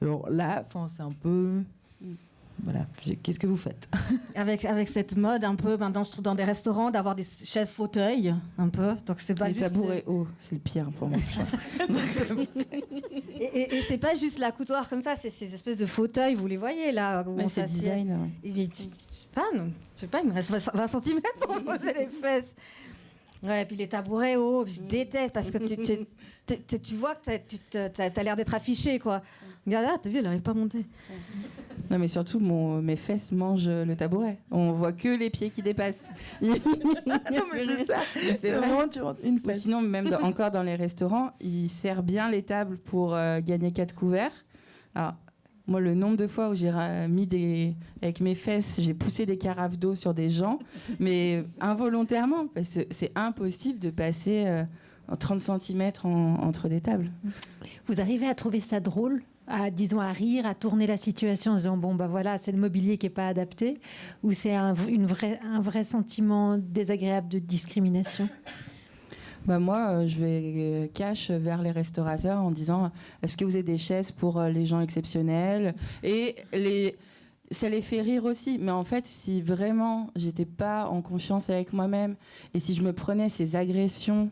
Alors là, c'est un peu... Voilà. Qu'est-ce que vous faites? Avec cette mode un peu, maintenant je trouve dans des restaurants, d'avoir des chaises fauteuils, un peu. Donc c'est pas les juste... tabourets hauts, c'est le pire pour moi. et c'est pas juste la coutoir comme ça, c'est ces espèces de fauteuils, vous les voyez là, où on C'est s'assied. design. Je sais pas, il me reste 20 cm pour me poser les fesses. Ouais, et puis les tabourets hauts, je déteste parce que tu vois que t'as l'air d'être affiché, quoi. Regarde là, t'as vu, elle n'arrive pas à monter. Non, mais surtout, mes fesses mangent le tabouret. On voit que les pieds qui dépassent. Non, mais c'est ça. C'est vraiment, tu rentres une fois. Sinon, même encore dans les restaurants, ils servent bien les tables pour gagner 4 couverts. Alors, moi, le nombre de fois où j'ai avec mes fesses, j'ai poussé des carafes d'eau sur des gens, mais involontairement, parce que c'est impossible de passer 30 cm entre des tables. Vous arrivez à trouver ça drôle, à rire, à tourner la situation en disant bon voilà, c'est le mobilier qui est pas adapté, ou c'est un vrai sentiment désagréable de discrimination? Moi, je vais cash vers les restaurateurs en disant est-ce que vous avez des chaises pour les gens exceptionnels? Et ça les fait rire aussi. Mais en fait, si vraiment j'étais pas en confiance avec moi-même et si je me prenais ces agressions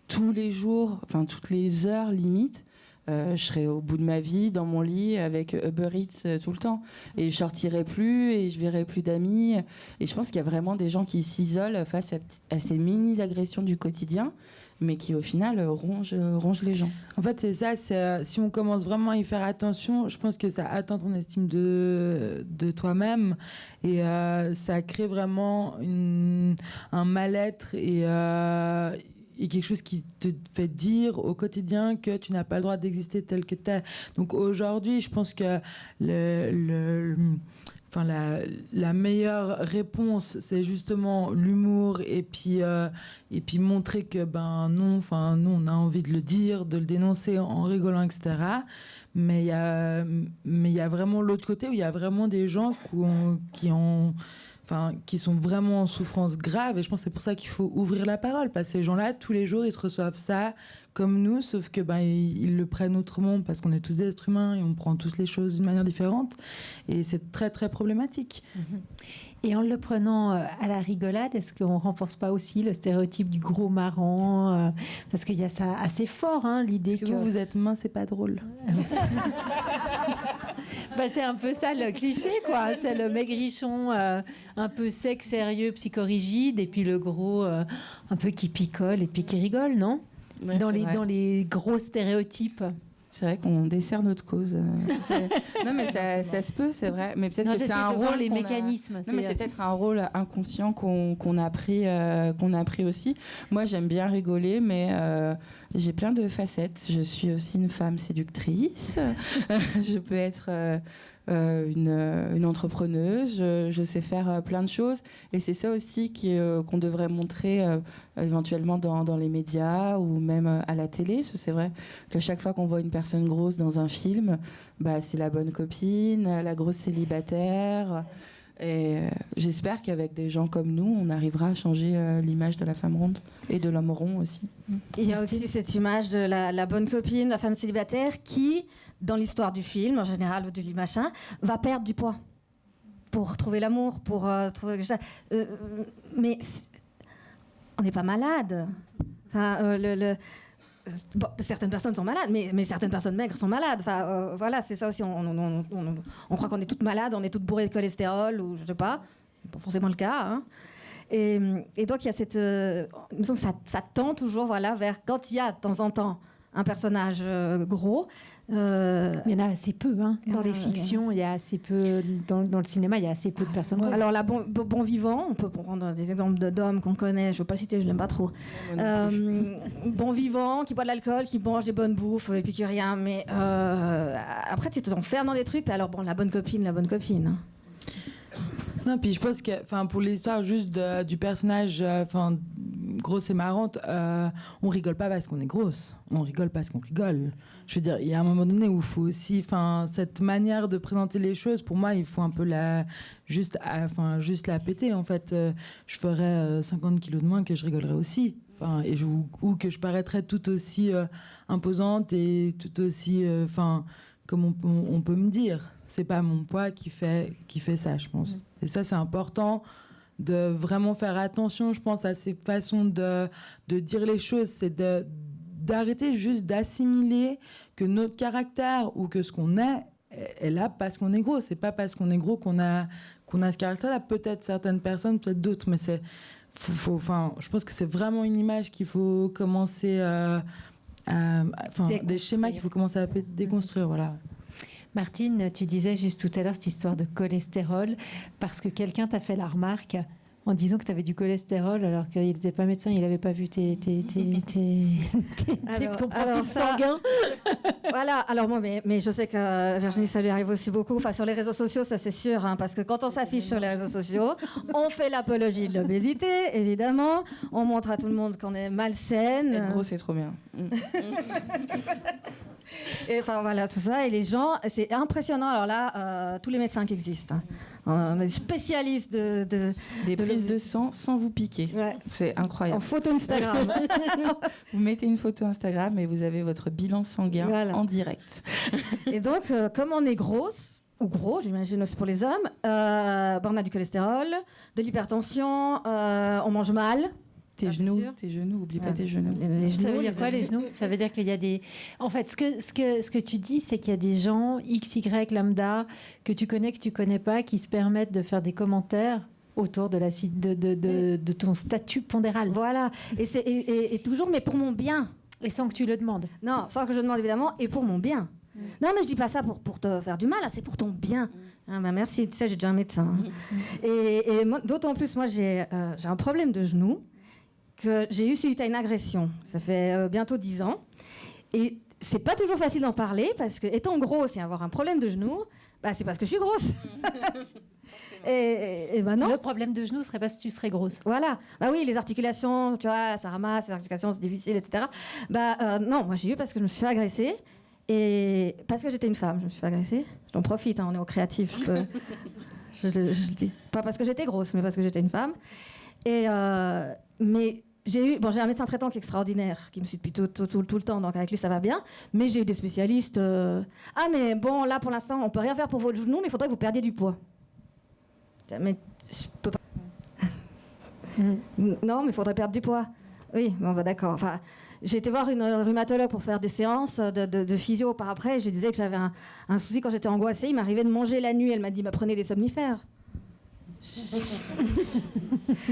tous les jours, enfin toutes les heures limite, je serais au bout de ma vie dans mon lit avec Uber Eats tout le temps et je sortirais plus et je verrais plus d'amis. Et je pense qu'il y a vraiment des gens qui s'isolent face à ces mini-agressions du quotidien, mais qui au final rongent les gens. En fait, c'est ça. Si on commence vraiment à y faire attention, je pense que ça atteint ton estime de toi-même et ça crée vraiment un mal-être et quelque chose qui te fait dire au quotidien que tu n'as pas le droit d'exister tel que tu es. Donc aujourd'hui, je pense que la meilleure réponse, c'est justement l'humour et puis montrer que nous, on a envie de le dire, de le dénoncer en rigolant, etc. Mais il y a vraiment l'autre côté où il y a vraiment des gens qui sont vraiment en souffrance grave, et je pense que c'est pour ça qu'il faut ouvrir la parole, parce que ces gens-là, tous les jours, ils se reçoivent ça comme nous, sauf que ils le prennent autrement, parce qu'on est tous des êtres humains et on prend tous les choses d'une manière différente, et c'est très très problématique. Et en le prenant à la rigolade, est-ce qu'on ne renforce pas aussi le stéréotype du gros marrant, parce qu'il y a ça assez fort, l'idée que vous êtes mince et pas drôle. C'est un peu ça le cliché, quoi. C'est le maigrichon un peu sec, sérieux, psychorigide, et puis le gros un peu qui picole et puis qui rigole, non? Ouais, dans les gros stéréotypes. C'est vrai qu'on dessert notre cause. Non, mais ça se peut, c'est vrai. Mais peut-être que c'est un rôle. Les mécanismes. Non, mais c'est peut-être un rôle inconscient qu'on a pris aussi. Moi, j'aime bien rigoler, mais j'ai plein de facettes. Je suis aussi une femme séductrice. Je peux être une entrepreneuse. Je sais faire plein de choses. Et c'est ça aussi qu'on devrait montrer éventuellement dans les médias ou même à la télé. C'est vrai qu'à chaque fois qu'on voit une personne grosse dans un film, c'est la bonne copine, la grosse célibataire. Et j'espère qu'avec des gens comme nous, on arrivera à changer l'image de la femme ronde et de l'homme rond aussi. Il y a aussi cette image de la bonne copine, la femme célibataire qui, dans l'histoire du film, en général, ou du machin, va perdre du poids pour trouver l'amour, pour trouver... mais on n'est pas malade. Enfin, certaines personnes sont malades, mais certaines personnes maigres sont malades. Enfin, voilà, c'est ça aussi. On croit qu'on est toutes malades, on est toutes bourrées de cholestérol, ou je sais pas. C'est pas forcément le cas. Hein. Et donc, il y a cette... ça tend toujours vers quand il y a de temps en temps un personnage gros, Il y en a assez peu, hein. Dans les fictions, il y a assez peu. Dans le cinéma, il y a assez peu de personnes. Alors, la bon vivant, on peut prendre des exemples d'hommes qu'on connaît, je ne veux pas le citer, je ne l'aime pas trop. Bon vivant, qui boit de l'alcool, qui mange des bonnes bouffes, épicurien, mais après, tu t'enfermes dans des trucs, alors bon, la bonne copine. Hein. Non, puis je pense que, pour l'histoire juste du personnage, grosse et marrante, on rigole pas parce qu'on est grosse, on rigole parce qu'on rigole. Je veux dire, il y a un moment donné où il faut aussi, cette manière de présenter les choses, pour moi, il faut un peu juste la péter, en fait. Je ferais 50 kilos de moins que je rigolerais aussi. Ou que je paraîtrais tout aussi imposante et tout aussi, comme on peut me dire. C'est pas mon poids qui fait ça, je pense. Et ça, c'est important de vraiment faire attention, je pense, à ces façons de dire les choses. C'est d'arrêter juste d'assimiler que notre caractère ou que ce qu'on est là parce qu'on est gros. C'est pas parce qu'on est gros qu'on a ce caractère-là. Peut-être certaines personnes, peut-être d'autres, mais je pense que c'est vraiment une image qu'il faut commencer des schémas qu'il faut commencer à déconstruire, voilà. Martine, tu disais juste tout à l'heure cette histoire de cholestérol, parce que quelqu'un t'a fait la remarque en disant que tu avais du cholestérol alors qu'il n'était pas médecin, il n'avait pas vu ton profil sanguin. Voilà, alors moi, mais je sais que Virginie, ça lui arrive aussi beaucoup. Sur les réseaux sociaux, ça c'est sûr, hein, parce que quand on s'affiche sur les réseaux sociaux, on fait l'apologie de l'obésité, évidemment. On montre à tout le monde qu'on est malsaine. Être gros, c'est trop bien. Et voilà, tout ça. Et les gens, c'est impressionnant. Alors là, tous les médecins qui existent. On a des spécialistes des prises de sang sans vous piquer. Ouais. C'est incroyable. En photo Instagram. Vous mettez une photo Instagram et vous avez votre bilan sanguin en direct. Et donc, comme on est grosse, ou gros, j'imagine aussi pour les hommes, on a du cholestérol, de l'hypertension, on mange mal. Tes genoux, oublie pas tes genoux. Les genoux. Ça veut dire quoi, les genoux? Ça veut dire qu'il y a des... En fait, ce que tu dis, c'est qu'il y a des gens, X, Y, lambda, que tu connais pas, qui se permettent de faire des commentaires autour de ton statut pondéral. Voilà. Et toujours, mais pour mon bien. Et sans que tu le demandes. Non, sans que je demande, évidemment, et pour mon bien. Non, mais je dis pas ça pour te faire du mal, c'est pour ton bien. Merci, tu sais, j'ai déjà un médecin. Et moi, d'autant plus, moi, j'ai un problème de genou que j'ai eu suite à une agression. Ça fait bientôt 10 ans. Et c'est pas toujours facile d'en parler parce que, étant grosse et avoir un problème de genou, c'est parce que je suis grosse. et non. Le problème de genou serait pas si tu serais grosse. Voilà. Oui, les articulations, tu vois, ça ramasse, les articulations, c'est difficile, etc. Non, moi j'ai eu parce que je me suis fait agresser. Et parce que j'étais une femme, je me suis fait agresser. J'en profite, on est au créatif. Je le dis. Pas parce que j'étais grosse, mais parce que j'étais une femme. Mais j'ai un médecin traitant qui est extraordinaire, qui me suit depuis tout le temps, donc avec lui ça va bien. Mais j'ai eu des spécialistes. Mais bon, là pour l'instant, on peut rien faire pour votre genou, mais il faudrait que vous perdiez du poids. Mais je peux pas. Non, mais il faudrait perdre du poids. Oui, d'accord. J'ai été voir une rhumatologue pour faire des séances de physio par après. Je lui disais que j'avais un souci quand j'étais angoissée. Il m'arrivait de manger la nuit. Elle m'a dit, prenez des somnifères.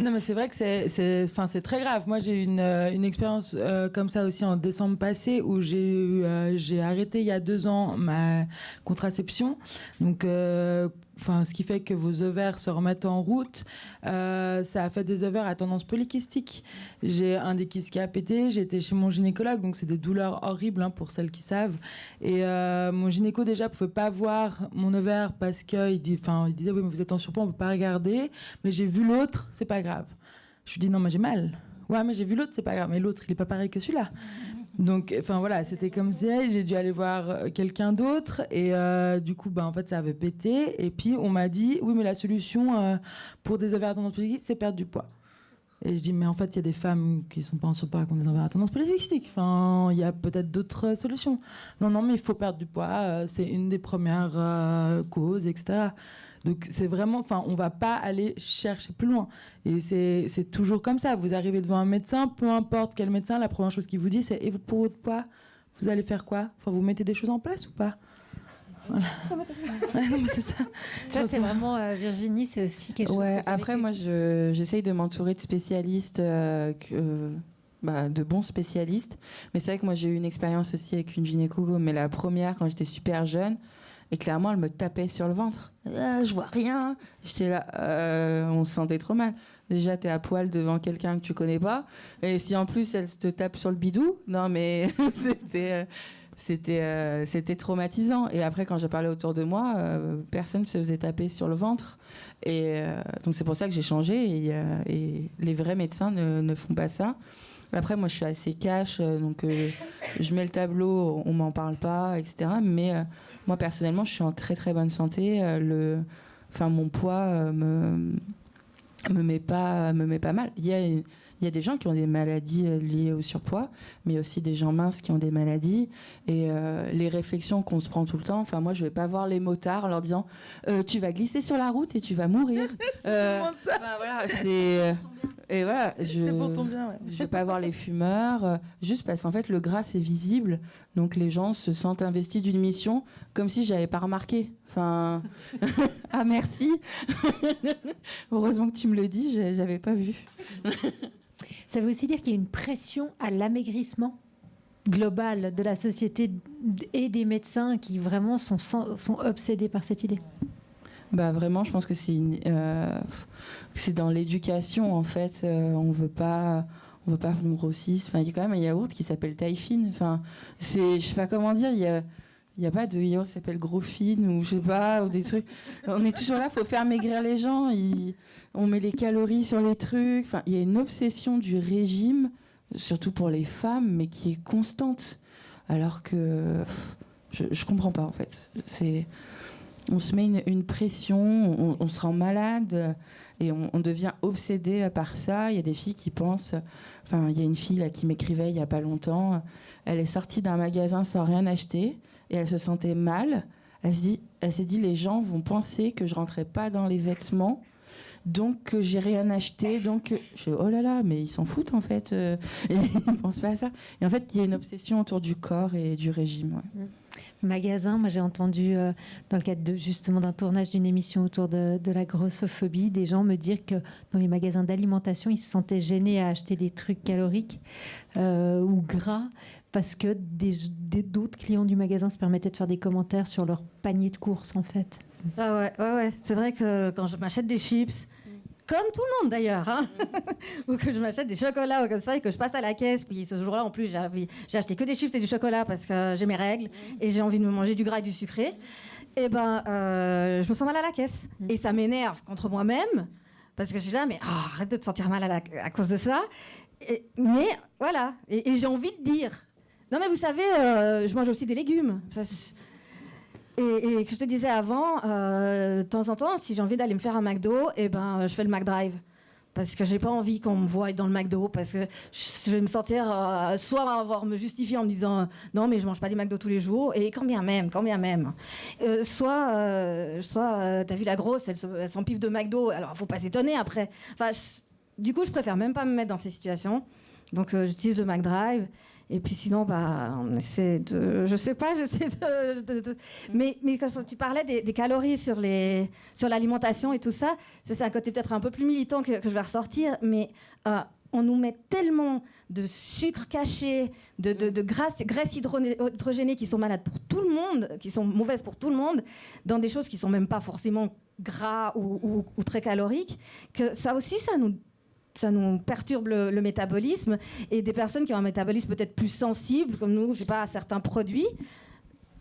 Non, mais c'est vrai que c'est très grave. Moi, j'ai eu une expérience comme ça aussi en décembre passé où j'ai arrêté il y a 2 ans ma contraception. Donc, ce qui fait que vos ovaires se remettent en route. Ça a fait des ovaires à tendance polykystique. J'ai un des kystes qui a pété. J'ai été chez mon gynécologue, donc c'est des douleurs horribles pour celles qui savent. Et mon gynéco déjà pouvait pas voir mon ovaire parce qu'il disait oui, mais vous êtes en surpoids, on peut pas regarder. Mais j'ai vu l'autre, c'est pas grave. Je lui dis non, mais j'ai mal. Ouais, mais j'ai vu l'autre, c'est pas grave. Mais l'autre, il est pas pareil que celui-là. Donc, voilà, c'était comme ça. J'ai dû aller voir quelqu'un d'autre et du coup, en fait, ça avait pété. Et puis, on m'a dit, oui, mais la solution pour des ovaires à tendance polycystique, c'est perdre du poids. Et je dis, mais en fait, il y a des femmes qui sont pas en surpoids, qui ont des ovaires à tendance polycystique. Il y a peut-être d'autres solutions. Non, mais il faut perdre du poids. C'est une des premières causes, etc. Donc c'est vraiment, on va pas aller chercher plus loin. Et c'est toujours comme ça. Vous arrivez devant un médecin, peu importe quel médecin, la première chose qu'il vous dit, c'est et pour votre poids, vous allez faire quoi? Vous mettez des choses en place ou pas? Voilà. Non, mais c'est ça. Ça, c'est vraiment Virginie, c'est aussi quelque chose. Après, moi, j'essaye de m'entourer de spécialistes de bons spécialistes. Mais c'est vrai que moi, j'ai eu une expérience aussi avec une gynéco, mais la première, quand j'étais super jeune, et clairement, elle me tapait sur le ventre. Je vois rien. J'étais là, on se sentait trop mal. Déjà, t'es à poil devant quelqu'un que tu connais pas. Et si en plus, elle te tape sur le bidou, non mais c'était traumatisant. Et après, quand j'ai parlé autour de moi, personne se faisait taper sur le ventre. Et donc c'est pour ça que j'ai changé. Et les vrais médecins ne font pas ça. Après, moi, je suis assez cash, donc je mets le tableau, on m'en parle pas, etc. Mais moi, personnellement, je suis en très très bonne santé. Mon poids me met pas mal. Il y a des gens qui ont des maladies liées au surpoids, mais aussi des gens minces qui ont des maladies. Et les réflexions qu'on se prend tout le temps, moi, je vais pas voir les motards en leur disant tu vas glisser sur la route et tu vas mourir. C'est ça. Voilà, c'est... Et voilà, c'est pour ton bien, ouais. Je vais pas voir les fumeurs, juste parce qu'en fait, le gras, c'est visible. Donc, les gens se sentent investis d'une mission comme si j'avais pas remarqué. Ah, merci. Heureusement que tu me le dis, j'avais pas vu. Ça veut aussi dire qu'il y a une pression à l'amaigrissement global de la société et des médecins qui vraiment sont obsédés par cette idée. Vraiment, je pense que c'est dans l'éducation, en fait. On veut pas qu'on grossisse. Il y a quand même un yaourt qui s'appelle taille fine. Je sais pas comment dire. Il y a pas de yaourt qui s'appelle gros fine ou je sais pas, ou des trucs. On est toujours là, faut faire maigrir les gens. On met les calories sur les trucs. Il y a une obsession du régime, surtout pour les femmes, mais qui est constante. Alors que je comprends pas, en fait. On se met une pression, on se rend malade et on devient obsédé par ça. Il y a des filles qui pensent... il y a une fille là, qui m'écrivait il n'y a pas longtemps. Elle est sortie d'un magasin sans rien acheter et elle se sentait mal. Elle s'est dit les gens vont penser que je ne rentrais pas dans les vêtements, donc que j'ai rien acheté. Donc, je dis, oh là là, mais ils s'en foutent en fait. Et ils ne pensent pas à ça. Et en fait, il y a une obsession autour du corps et du régime. Ouais. Magasin, moi j'ai entendu dans le cadre justement d'un tournage d'une émission autour de la grossophobie, des gens me dire que dans les magasins d'alimentation, ils se sentaient gênés à acheter des trucs caloriques ou gras parce que d'autres clients du magasin se permettaient de faire des commentaires sur leur panier de courses en fait. Ah ouais. C'est vrai que quand je m'achète des chips, comme tout le monde d'ailleurs, ou que je m'achète des chocolats ou comme ça et que je passe à la caisse, puis ce jour-là en plus j'ai acheté que des chips et du chocolat parce que j'ai mes règles et j'ai envie de me manger du gras et du sucré, et je me sens mal à la caisse et ça m'énerve contre moi-même parce que je suis là mais arrête de te sentir mal à cause de ça, mais voilà, et j'ai envie de dire non mais vous savez je mange aussi des légumes. Et que je te disais avant, de temps en temps, si j'ai envie d'aller me faire un McDo, je fais le McDrive. Parce que j'ai pas envie qu'on me voie dans le McDo, parce que je vais me sentir soit avoir me justifier en me disant non mais je mange pas des McDo tous les jours, et quand bien même. Soit t'as vu la grosse, elle s'empiffe de McDo, alors faut pas s'étonner après. Du coup je préfère même pas me mettre dans ces situations, donc j'utilise le McDrive. Et puis sinon, on essaie de... Je sais pas, j'essaie de... Mais quand tu parlais des calories sur l'alimentation et tout ça, c'est un côté peut-être un peu plus militant que je vais ressortir, mais on nous met tellement de sucre caché, de graisses hydrogénées qui sont malades pour tout le monde, qui sont mauvaises pour tout le monde, dans des choses qui sont même pas forcément gras ou très caloriques, que ça aussi, ça nous perturbe le métabolisme, et des personnes qui ont un métabolisme peut-être plus sensible, comme nous, je sais pas, à certains produits,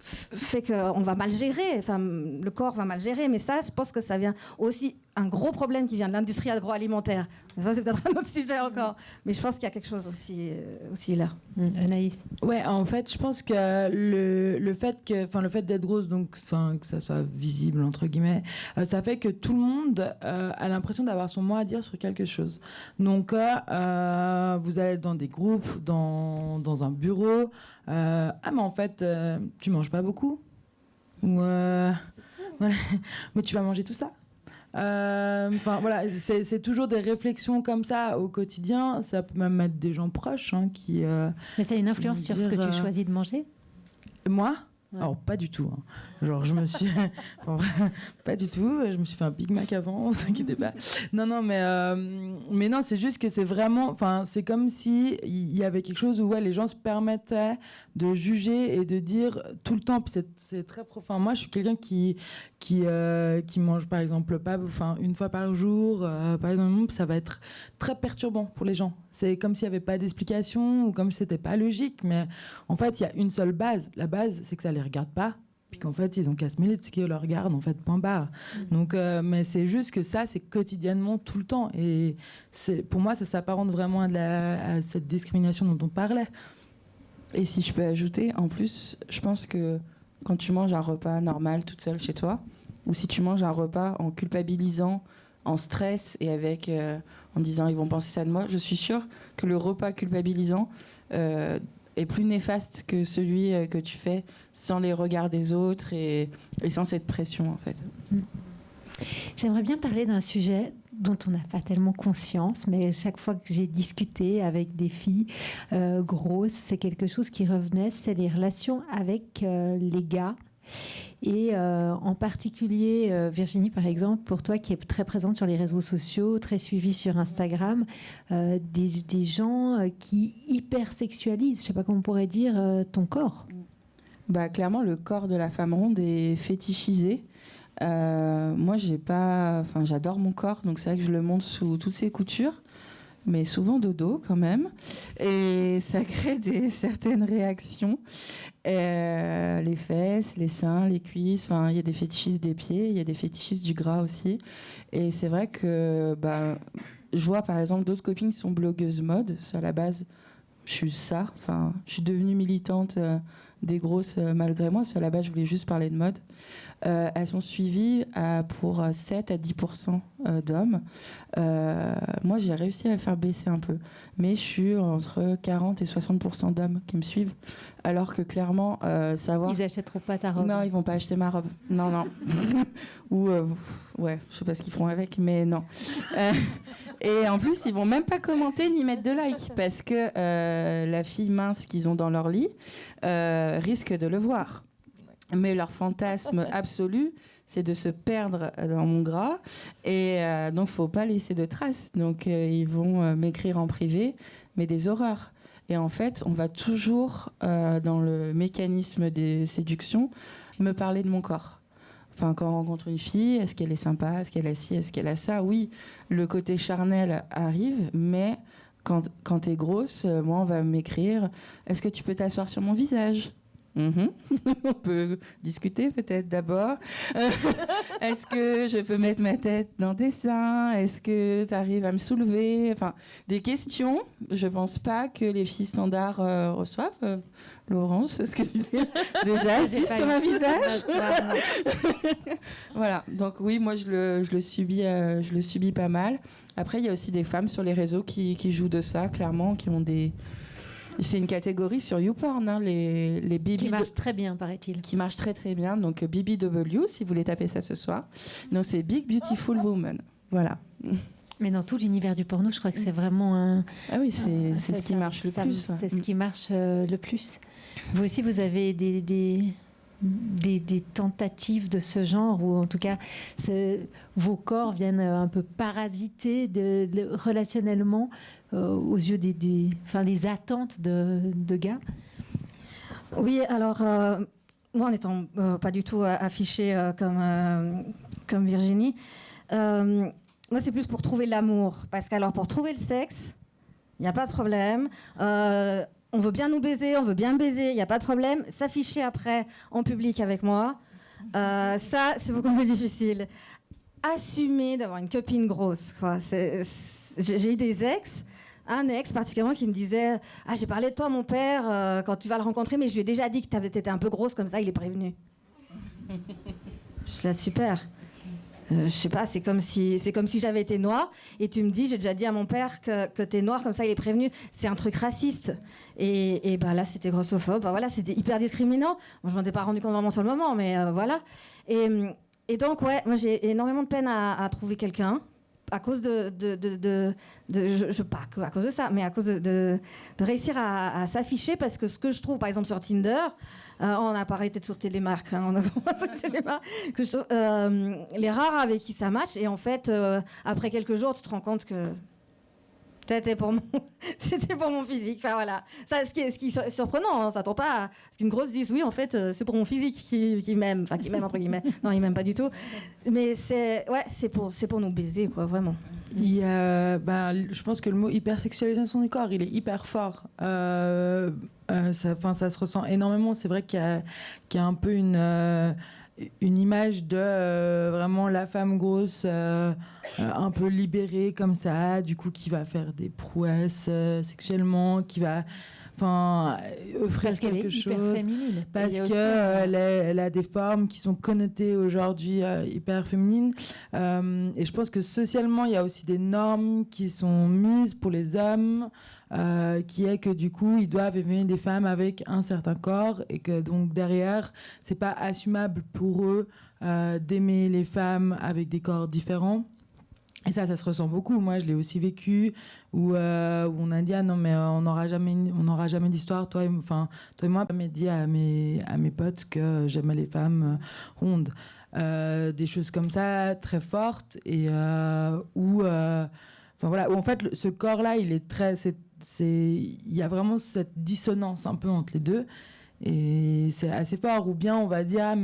fait qu'on va mal gérer, le corps va mal gérer. Mais ça, je pense que ça vient aussi, un gros problème qui vient de l'industrie agroalimentaire. Ça, c'est peut-être un autre sujet encore, mais je pense qu'il y a quelque chose aussi là. Anaïs. Ouais, en fait, je pense que le fait d'être grosse, donc que ça soit visible entre guillemets, ça fait que tout le monde a l'impression d'avoir son mot à dire sur quelque chose. Donc, vous allez dans des groupes, dans un bureau. Mais en fait, tu manges pas beaucoup. Ou voilà. Mais tu vas manger tout ça. Voilà, c'est toujours des réflexions comme ça au quotidien. Ça peut même être des gens proches qui. Mais ça a une influence sur ce que tu choisis de manger. Moi ? Ouais. Alors, pas du tout. Hein. Genre, je me suis... enfin, pas du tout. Je me suis fait un Big Mac avant, ne vous inquiétez pas. Non, mais non, c'est juste que c'est vraiment... Enfin, c'est comme si il y avait quelque chose où les gens se permettaient de juger et de dire tout le temps. Puis c'est très profond. Moi, je suis quelqu'un qui mange, par exemple, pas, une fois par jour. Par exemple, ça va être très perturbant pour les gens. C'est comme s'il n'y avait pas d'explication ou comme si c'était pas logique. Mais en fait, il y a une seule base. La base, c'est que ça les regarde pas. Puis qu'en fait, ils ont qu'à se mêler de ce qui le regarde, en fait, point barre. Donc, mais c'est juste que ça, c'est quotidiennement, tout le temps. Et pour moi, ça s'apparente vraiment à cette discrimination dont on parlait. Et si je peux ajouter, en plus, je pense que quand tu manges un repas normal toute seule chez toi, ou si tu manges un repas en culpabilisant, en stress et avec en disant ils vont penser ça de moi, je suis sûre que le repas culpabilisant est plus néfaste que celui que tu fais sans les regards des autres et sans cette pression en fait. J'aimerais bien parler d'un sujet dont on n'a pas tellement conscience, mais chaque fois que j'ai discuté avec des filles grosses, c'est quelque chose qui revenait, c'est les relations avec les gars. Et en particulier, Virginie, par exemple, pour toi qui est très présente sur les réseaux sociaux, très suivie sur Instagram, des gens qui hypersexualisent, je ne sais pas comment on pourrait dire, ton corps. Bah, clairement, le corps de la femme ronde est fétichisé. Moi, j'adore mon corps, donc c'est vrai que je le montre sous toutes ses coutures, mais souvent de dos quand même. Et ça crée certaines réactions. Les fesses, les seins, les cuisses, il y a des fétichistes des pieds, il y a des fétichistes du gras aussi. Et c'est vrai que je vois par exemple d'autres copines qui sont blogueuses mode. À la base, je suis ça. Je suis devenue militante des grosses malgré moi. À la base, je voulais juste parler de mode. Elles sont suivies pour 7 à 10% d'hommes. Moi, j'ai réussi à faire baisser un peu. Mais je suis entre 40 et 60% d'hommes qui me suivent. Alors que clairement, savoir... Ils n'achèteront pas ta robe. Non, ils ne vont pas acheter ma robe. Non. Ou, je ne sais pas ce qu'ils feront avec, mais non. Et en plus, ils ne vont même pas commenter ni mettre de like. Parce que la fille mince qu'ils ont dans leur lit risque de le voir. Mais leur fantasme absolu, c'est de se perdre dans mon gras. Et donc, il ne faut pas laisser de traces. Donc, ils vont m'écrire en privé, mais des horreurs. Et en fait, on va toujours, dans le mécanisme des séductions, me parler de mon corps. Quand on rencontre une fille, est-ce qu'elle est sympa, est-ce qu'elle a ci, est-ce qu'elle a ça? Oui, le côté charnel arrive, mais quand t'es grosse, moi, on va m'écrire « Est-ce que tu peux t'asseoir sur mon visage ?» On peut discuter peut-être d'abord. Est-ce que je peux mettre ma tête dans tes seins? Est-ce que tu arrives à me soulever? Des questions. Je pense pas que les filles standards reçoivent. Laurence, c'est ce que je disais déjà assis sur un visage. Voilà. Donc oui, moi je le subis pas mal. Après, il y a aussi des femmes sur les réseaux qui jouent de ça, clairement, qui ont des... C'est une catégorie sur YouPorn, les BB qui marche très bien, paraît-il. Qui marche très très bien. Donc BBW, si vous voulez taper ça ce soir. Donc c'est Big Beautiful Woman. Voilà. Mais dans tout l'univers du porno, je crois que c'est vraiment un... Ah oui, c'est ce qui marche le plus. C'est ce qui marche le plus. Vous aussi, vous avez des tentatives de ce genre, ou en tout cas, vos corps viennent un peu parasiter relationnellement aux yeux les attentes de gars? Oui, alors, moi, en n'étant pas du tout affichée comme Virginie, moi, c'est plus pour trouver l'amour. Parce qu'alors, pour trouver le sexe, il n'y a pas de problème. On veut bien nous baiser, on veut bien baiser, il n'y a pas de problème. S'afficher après en public avec moi, ça, c'est beaucoup plus difficile. Assumer d'avoir une copine grosse, quoi. J'ai eu des ex, un ex particulièrement qui me disait « Ah, j'ai parlé de toi à mon père quand tu vas le rencontrer, mais je lui ai déjà dit que tu étais un peu grosse, comme ça, il est prévenu. » Je suis là, super. Je sais pas, c'est comme si j'avais été noire et tu me dis, j'ai déjà dit à mon père que t'es noire, comme ça il est prévenu. C'est un truc raciste. Et là, c'était grossophobe. Voilà, c'était hyper discriminant. Moi, je m'en étais pas rendu compte vraiment sur le moment, mais voilà. Et donc, ouais, moi, j'ai énormément de peine à trouver quelqu'un à cause pas que à cause de ça, mais à cause de réussir à s'afficher, parce que ce que je trouve, par exemple, sur Tinder, On a parlé peut-être sur Télémark. On a Télémark. Les rares avec qui ça match. Et en fait, après quelques jours, tu te rends compte que c'était pour mon physique. Enfin voilà. Ça, ce qui est surprenant, hein, ça tombe pas. Parce qu'une grosse dise oui, en fait, c'est pour mon physique qui m'aime. Enfin, qui m'aime entre guillemets. Non, il m'aime pas du tout. Mais c'est pour nous baiser, quoi, vraiment. Il y a, je pense que le mot hypersexualisation du corps, il est hyper fort. Ça se ressent énormément. C'est vrai qu'il y a un peu une image de vraiment la femme grosse, un peu libérée comme ça, du coup qui va faire des prouesses sexuellement, qui va offrir quelque chose. Hyper féminine. Parce qu'elle a des formes qui sont connotées aujourd'hui hyper féminines. Et je pense que socialement, il y a aussi des normes qui sont mises pour les hommes, qui est que du coup, ils doivent aimer des femmes avec un certain corps et que donc derrière, c'est pas assumable pour eux d'aimer les femmes avec des corps différents. Et ça se ressent beaucoup. Moi, je l'ai aussi vécu où on a dit non mais on n'aura jamais d'histoire. Toi et moi, j'ai dit à mes potes que j'aimais les femmes rondes. Des choses comme ça très fortes et où en fait ce corps-là, il est très, il y a vraiment cette dissonance un peu entre les deux et c'est assez fort. Ou bien on va dire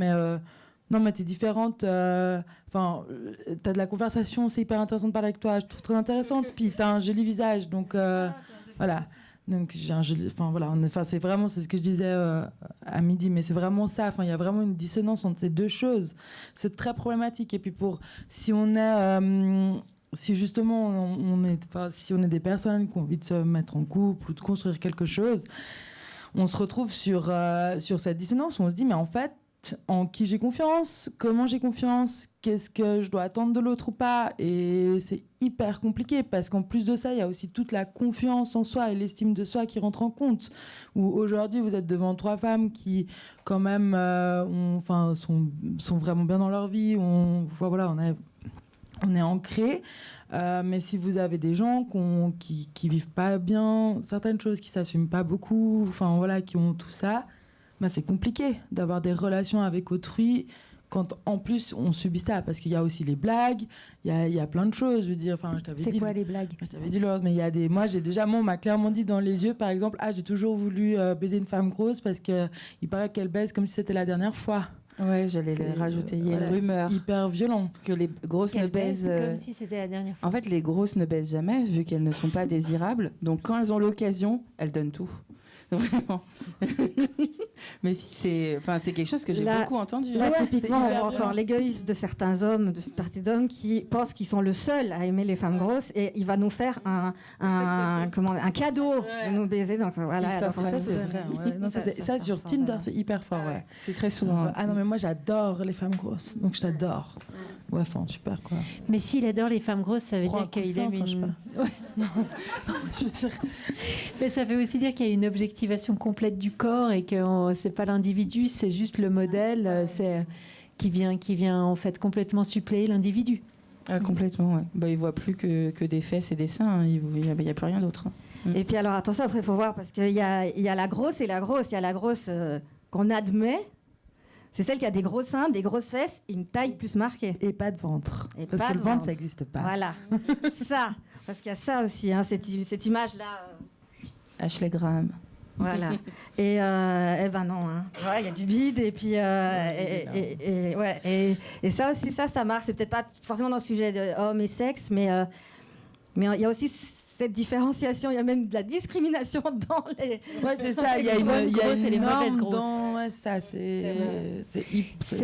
non mais t'es différente, t'as de la conversation, c'est hyper intéressant de parler avec toi, je trouve très intéressante, puis t'as un joli visage, donc voilà. Donc j'ai un joli, c'est vraiment, c'est ce que je disais à midi, mais c'est vraiment ça. Il y a vraiment une dissonance entre ces deux choses. C'est très problématique. Et puis si justement si on est des personnes qui ont envie de se mettre en couple ou de construire quelque chose, on se retrouve sur cette dissonance où on se dit mais en fait, en qui j'ai confiance, comment j'ai confiance, qu'est-ce que je dois attendre de l'autre ou pas, et c'est hyper compliqué parce qu'en plus de ça, il y a aussi toute la confiance en soi et l'estime de soi qui rentre en compte. Où aujourd'hui, vous êtes devant 3 femmes qui, quand même, sont vraiment bien dans leur vie. On est ancrés. Mais si vous avez des gens qui vivent pas bien certaines choses, qui s'assument pas beaucoup, qui ont tout ça. C'est compliqué d'avoir des relations avec autrui quand en plus on subit ça, parce qu'il y a aussi les blagues, il y a plein de choses, je veux dire. C'est quoi les blagues? Je t'avais dit l'autre, mais il y a des. Moi, on m'a clairement dit dans les yeux, par exemple, j'ai toujours voulu baiser une femme grosse parce qu'il paraît qu'elle baise comme si c'était la dernière fois. Ouais, j'allais rajouter. Il y a une rumeur. Hyper violent. Que les grosses ne baisent. Comme si c'était la dernière fois. En fait, les grosses ne baisent jamais, vu qu'elles ne sont pas désirables. Donc, quand elles ont l'occasion, elles donnent tout. Vraiment. Mais si, c'est quelque chose que j'ai beaucoup entendu. Là, typiquement, on voit encore l'égoïsme de certains hommes, de cette partie d'hommes qui pensent qu'ils sont le seul à aimer les femmes grosses et il va nous faire un cadeau de nous baiser. Donc voilà. Ça, c'est vrai. Ouais. Non, ça sur Tinder, c'est hyper fort. Ouais. C'est très souvent. Non, mais moi, j'adore les femmes grosses. Donc, je t'adore. Ouais, super, quoi. Mais s'il adore les femmes grosses, ça veut dire qu'il aime une... Ouais. Non, je veux dire... Mais ça veut aussi dire qu'il y a une objectivation complète du corps et que c'est pas l'individu, c'est juste le modèle qui vient en fait complètement suppléer l'individu. Complètement, ouais. Il voit plus que des fesses et des seins, il y a plus rien d'autre. Et puis alors attention, après il faut voir, parce qu'il y a la grosse et la grosse. Il y a la grosse qu'on admet. C'est celle qui a des gros seins, des grosses fesses et une taille plus marquée. Et pas de ventre. Parce que le ventre, ça n'existe pas. Voilà. Ça. Parce qu'il y a ça aussi, cette image-là. Ashley Graham. Voilà. Et non. Il y a du bide. Et puis. Et ça aussi, ça marche. C'est peut-être pas forcément dans le sujet de homme et sexe, mais il y a aussi cette différenciation, il y a même de la discrimination dans les... Ouais, c'est ça, il y a une mauvaises grosses. Dans... Ouais, ça, c'est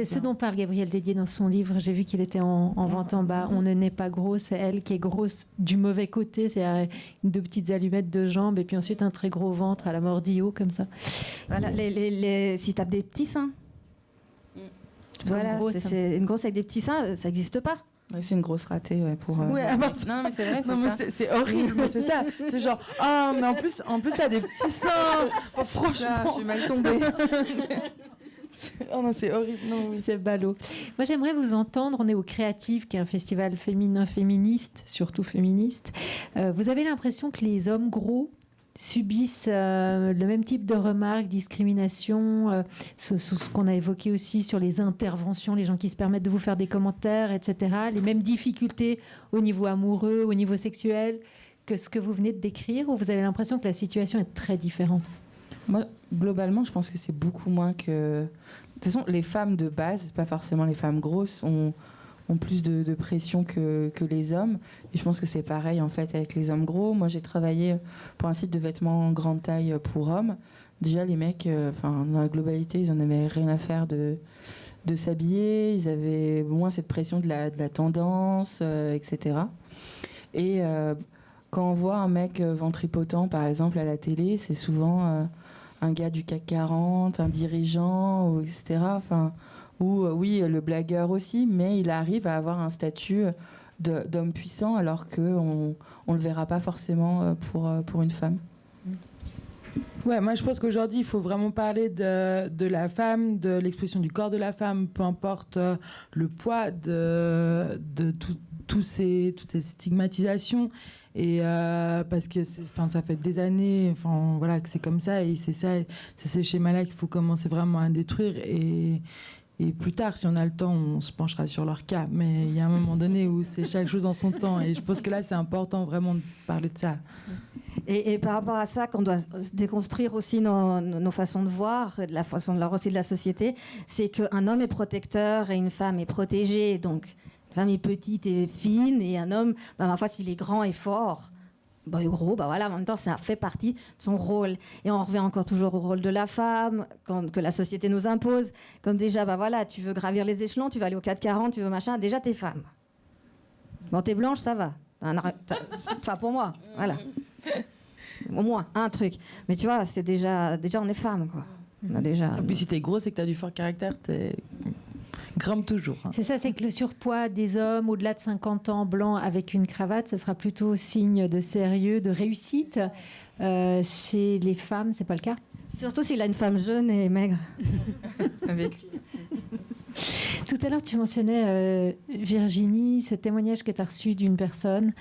ce dont parle Gabriel Dédier dans son livre. J'ai vu qu'il était en vente en bas. On ne naît pas gros, c'est elle qui est grosse du mauvais côté, c'est-à-dire 2 petites allumettes de jambes et puis ensuite un très gros ventre à la mordillo, comme ça. Voilà, si tu as des petits seins. Voilà, c'est une grosse avec des petits seins, ça n'existe pas. Ouais, c'est une grosse ratée pour. Non, mais c'est vrai, c'est horrible, mais c'est ça. C'est genre, mais en plus t'as des petits seins. Franchement, je suis mal tombée. Oh non, c'est horrible. Non, oui. C'est ballot. Moi, j'aimerais vous entendre. On est au Créative, qui est un festival féminin féministe, surtout féministe. Vous avez l'impression que les hommes gros subissent le même type de remarques, discrimination, ce qu'on a évoqué aussi sur les interventions, les gens qui se permettent de vous faire des commentaires, etc. Les mêmes difficultés au niveau amoureux, au niveau sexuel que ce que vous venez de décrire, ou vous avez l'impression que la situation est très différente? Moi, globalement, je pense que c'est beaucoup moins que... De toute façon, les femmes de base, pas forcément les femmes grosses, ont plus de pression que les hommes. Et je pense que c'est pareil en fait avec les hommes gros. Moi, j'ai travaillé pour un site de vêtements grande taille pour hommes. Déjà, les mecs, dans la globalité, ils en avaient rien à faire de s'habiller. Ils avaient moins cette pression de la tendance, etc. Et quand on voit un mec ventripotent, par exemple, à la télé, c'est souvent un gars du CAC 40, un dirigeant, etc. Ou oui, le blagueur aussi, mais il arrive à avoir un statut d'homme puissant alors qu'on ne le verra pas forcément pour une femme. Ouais, moi je pense qu'aujourd'hui il faut vraiment parler de la femme, de l'expression du corps de la femme, peu importe le poids de toutes ces stigmatisations. Et parce que ça fait des années voilà, que c'est comme ça, et c'est ces schémas-là qu'il faut commencer vraiment à détruire. Et plus tard, si on a le temps, on se penchera sur leur cas. Mais il y a un moment donné où c'est chaque chose en son temps. Et je pense que là, c'est important vraiment de parler de ça. Et par rapport à ça, qu'on doit déconstruire aussi nos façons de voir, de la façon de voir aussi de la société, c'est qu'un homme est protecteur et une femme est protégée. Donc, une femme est petite et fine, et un homme, ma foi, s'il est grand et fort, gros, voilà, en même temps, ça fait partie de son rôle. Et on revient encore toujours au rôle de la femme, que la société nous impose. Comme déjà, voilà, tu veux gravir les échelons, tu vas aller au 440, tu veux machin, déjà, t'es femme. Bon, t'es blanche, ça va. Enfin, pour moi, voilà. Au moins, un truc. Mais tu vois, c'est déjà on est femme, quoi. On a déjà... Et puis si t'es grosse et que t'as du fort caractère, t'es... grimpe toujours. C'est ça, c'est que le surpoids des hommes au-delà de 50 ans, blancs avec une cravate, ce sera plutôt signe de sérieux, de réussite. Chez les femmes, c'est pas le cas. Surtout s'il a une femme jeune et maigre. Tout à l'heure, tu mentionnais, Virginie, ce témoignage que tu as reçu d'une personne.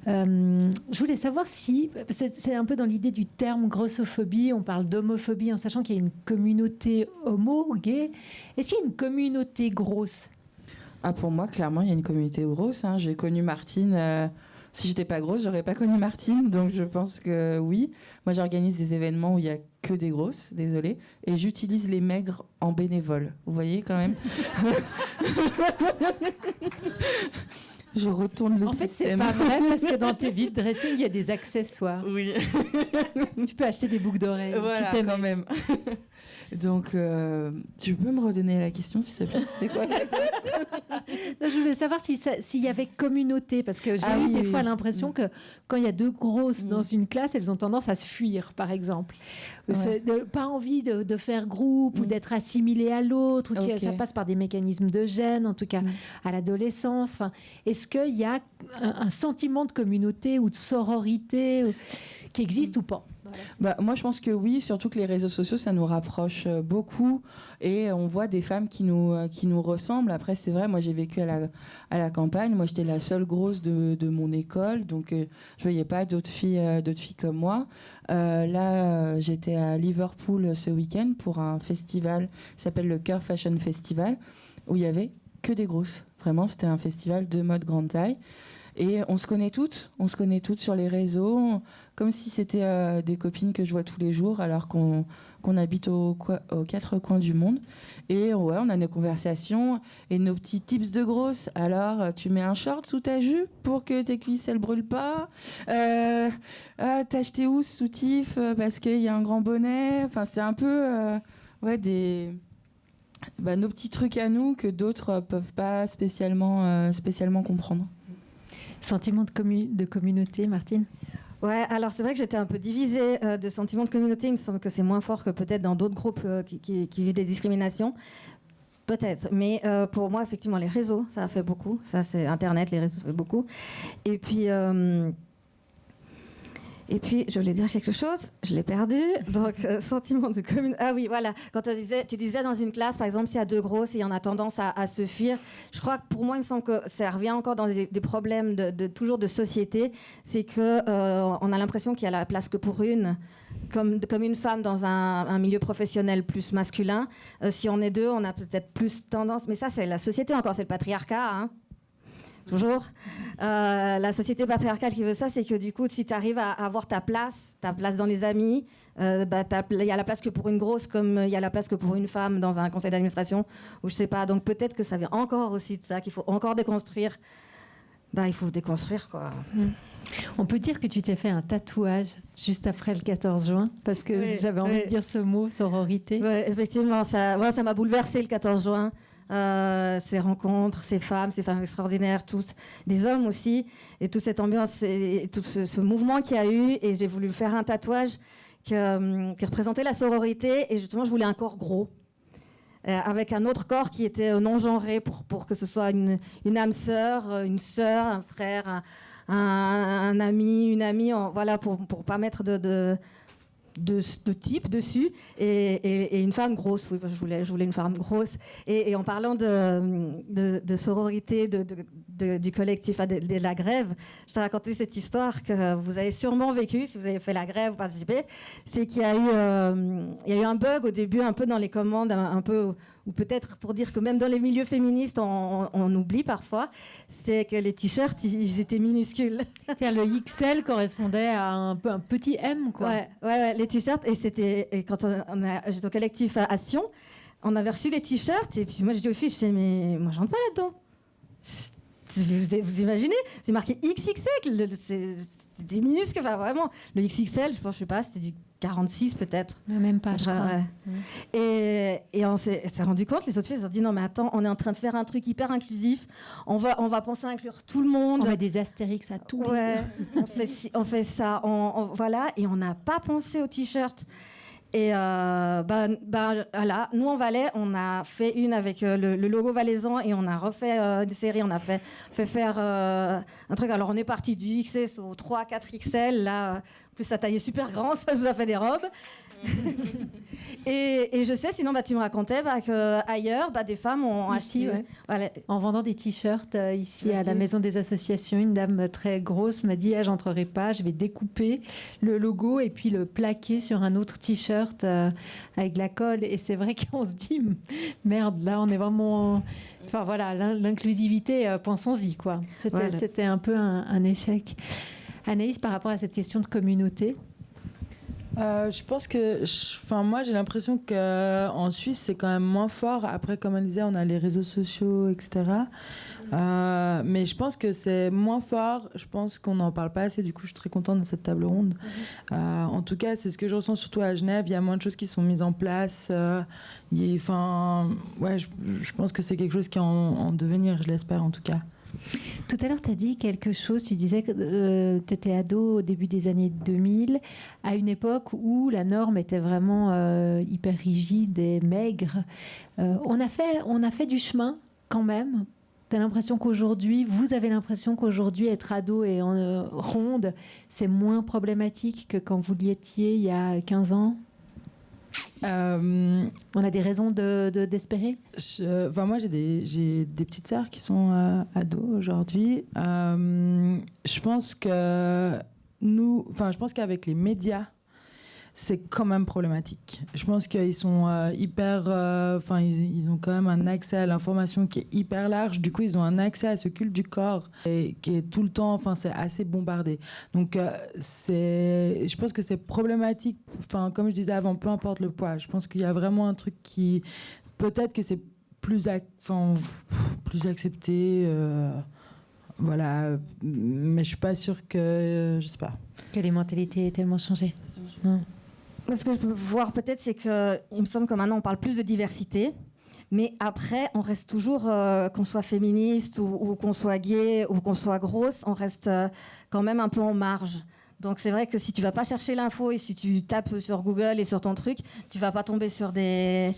Je voulais savoir si, c'est un peu dans l'idée du terme grossophobie, on parle d'homophobie en sachant qu'il y a une communauté homo, gay. Est-ce qu'il y a une communauté grosse? Pour moi, clairement, il y a une communauté grosse. J'ai connu Martine... Si j'étais pas grosse, j'aurais pas connu Martine, donc je pense que oui. Moi, j'organise des événements où il y a que des grosses, désolée, et j'utilise les maigres en bénévole. Vous voyez quand même. Je retourne le système. En fait, c'est pas vrai parce que dans tes vides dressing, il y a des accessoires. Oui. Tu peux acheter des boucles d'oreilles. Voilà, si quand même. Donc, tu peux me redonner la question, s'il te plaît? C'était quoi? Non, je voulais savoir s'il y avait communauté, parce que j'ai eu des fois l'impression que quand il y a deux grosses dans une classe, elles ont tendance à se fuir, par exemple. Ouais. Pas envie de faire groupe ou d'être assimilées à l'autre, ou ça passe par des mécanismes de gêne, en tout cas à l'adolescence. Enfin, est-ce qu'il y a un sentiment de communauté ou de sororité qui existe ou pas? Moi, je pense que oui, surtout que les réseaux sociaux, ça nous rapproche beaucoup et on voit des femmes qui nous ressemblent. Après, c'est vrai, moi, j'ai vécu à la campagne. Moi, j'étais la seule grosse de mon école, donc je voyais pas d'autres filles comme moi. Là, j'étais à Liverpool ce week-end pour un festival qui s'appelle le Curve Fashion Festival, où il y avait que des grosses. Vraiment, c'était un festival de mode grande taille. Et on se connaît toutes sur les réseaux, comme si c'était des copines que je vois tous les jours, alors qu'on habite aux quatre coins du monde. Et ouais, on a nos conversations et nos petits tips de grosses. Alors, tu mets un short sous ta jupe pour que tes cuisses, elles brûlent pas. T'as acheté où ce soutif parce qu'il y a un grand bonnet. Enfin, c'est un peu nos petits trucs à nous que d'autres peuvent pas spécialement comprendre. Sentiment de communauté, Martine? Ouais, alors c'est vrai que j'étais un peu divisée de sentiment de communauté. Il me semble que c'est moins fort que peut-être dans d'autres groupes qui vivent des discriminations. Peut-être. Mais pour moi, effectivement, les réseaux, ça a fait beaucoup. Ça, c'est Internet, les réseaux, ça fait beaucoup. Et puis, Et puis, je voulais dire quelque chose, je l'ai perdu. Donc, sentiment de communauté. Ah oui, voilà. Quand tu disais dans une classe, par exemple, s'il y a deux grosses et on a tendance à se fuir, je crois que pour moi, il me semble que ça revient encore dans des problèmes toujours de société. C'est qu'on a l'impression qu'il y a la place que pour une. Comme une femme dans un milieu professionnel plus masculin. Si on est deux, on a peut-être plus tendance. Mais ça, c'est la société encore, c'est le patriarcat. Hein. Toujours. La société patriarcale qui veut ça, c'est que du coup, si tu arrives à avoir ta place dans les amis, il y a la place que pour une grosse, comme il y a la place que pour une femme dans un conseil d'administration, ou je sais pas. Donc peut-être que ça vient encore aussi de ça, qu'il faut encore déconstruire. Il faut déconstruire, quoi. On peut dire que tu t'es fait un tatouage juste après le 14 juin, parce que j'avais envie de dire ce mot, sororité. Oui, effectivement, ça m'a bouleversée le 14 juin. Ces rencontres, ces femmes extraordinaires, tous des hommes aussi, et toute cette ambiance et tout ce mouvement qu'il y a eu. Et j'ai voulu faire un tatouage qui représentait la sororité, et justement je voulais un corps gros avec un autre corps qui était non genré pour que ce soit une âme sœur, une sœur, un frère, un ami, une amie, voilà, pour pas mettre de type dessus, et une femme grosse. Oui, je voulais une femme grosse. Et en parlant de sororité, du collectif de la grève, je t'ai raconté cette histoire que vous avez sûrement vécue si vous avez fait la grève ou participé. C'est qu'il y a eu un bug au début, un peu dans les commandes, un peu, ou peut-être pour dire que même dans les milieux féministes, on oublie parfois, c'est que les t-shirts, ils étaient minuscules. C'est-à-dire le XL correspondait à un petit M, quoi. Ouais, les t-shirts. Et quand j'étais au collectif à Sion, on avait reçu les t-shirts, et puis moi, je dis aux filles, mais moi, je rentre pas là-dedans. Vous imaginez? C'est marqué XXL, c'est des minuscules, enfin vraiment. Le XXL, je sais pas, c'était du 46 peut-être. Même pas, je crois. Ouais. Et on s'est rendu compte, les autres filles, elles ont dit non mais attends, on est en train de faire un truc hyper inclusif, on va penser à inclure tout le monde. On met des astérix à tout. Ouais, on fait ça, voilà, et on n'a pas pensé aux t-shirts. Et voilà, nous en Valais, on a fait une avec le logo valaisan, et on a refait une série, on a fait faire un truc. Alors on est parti du XS au 3-4 XL, là, en plus ça taillait super grand, ça nous a fait des robes. et je sais, sinon tu me racontais qu'ailleurs, des femmes ont ici, voilà. En vendant des t-shirts ici à la maison des associations, une dame très grosse m'a dit j'entrerai pas, je vais découper le logo et puis le plaquer sur un autre t-shirt avec de la colle. Et c'est vrai qu'on se dit merde, là on est vraiment... Enfin voilà, l'inclusivité, pensons-y, quoi. C'était un peu un échec. Anaïs, par rapport à cette question de communauté, je pense que, moi j'ai l'impression qu'en Suisse c'est quand même moins fort. Après, comme elle disait, on a les réseaux sociaux, etc. Mais je pense que c'est moins fort. Je pense qu'on n'en parle pas assez. Du coup, je suis très contente de cette table ronde. En tout cas, c'est ce que je ressens surtout à Genève. Il y a moins de choses qui sont mises en place. Je pense que c'est quelque chose qui est en devenir, je l'espère en tout cas. Tout à l'heure, tu as dit quelque chose, tu disais que tu étais ado au début des années 2000, à une époque où la norme était vraiment hyper rigide et maigre. On a fait du chemin quand même. Vous avez l'impression qu'aujourd'hui, être ado et ronde, c'est moins problématique que quand vous l'y étiez il y a 15 ans? On a des raisons d'espérer. Moi, j'ai des petites sœurs qui sont ados aujourd'hui. Je pense qu'avec les médias, c'est quand même problématique. Je pense qu'ils sont ils ont quand même un accès à l'information qui est hyper large. Du coup, ils ont un accès à ce culte du corps et qui est tout le temps, c'est assez bombardé. Donc, je pense que c'est problématique. Comme je disais avant, peu importe le poids. Je pense qu'il y a vraiment un truc qui, peut-être que c'est plus accepté. Voilà, mais je suis pas sûre que, je sais pas. Que les mentalités aient tellement changé. Non. Ce que je peux voir peut-être, c'est qu'il me semble que maintenant on parle plus de diversité, mais après on reste toujours, qu'on soit féministe ou qu'on soit gay ou qu'on soit grosse, on reste quand même un peu en marge. Donc c'est vrai que si tu vas pas chercher l'info et si tu tapes sur Google et sur ton truc, tu vas pas tomber sur des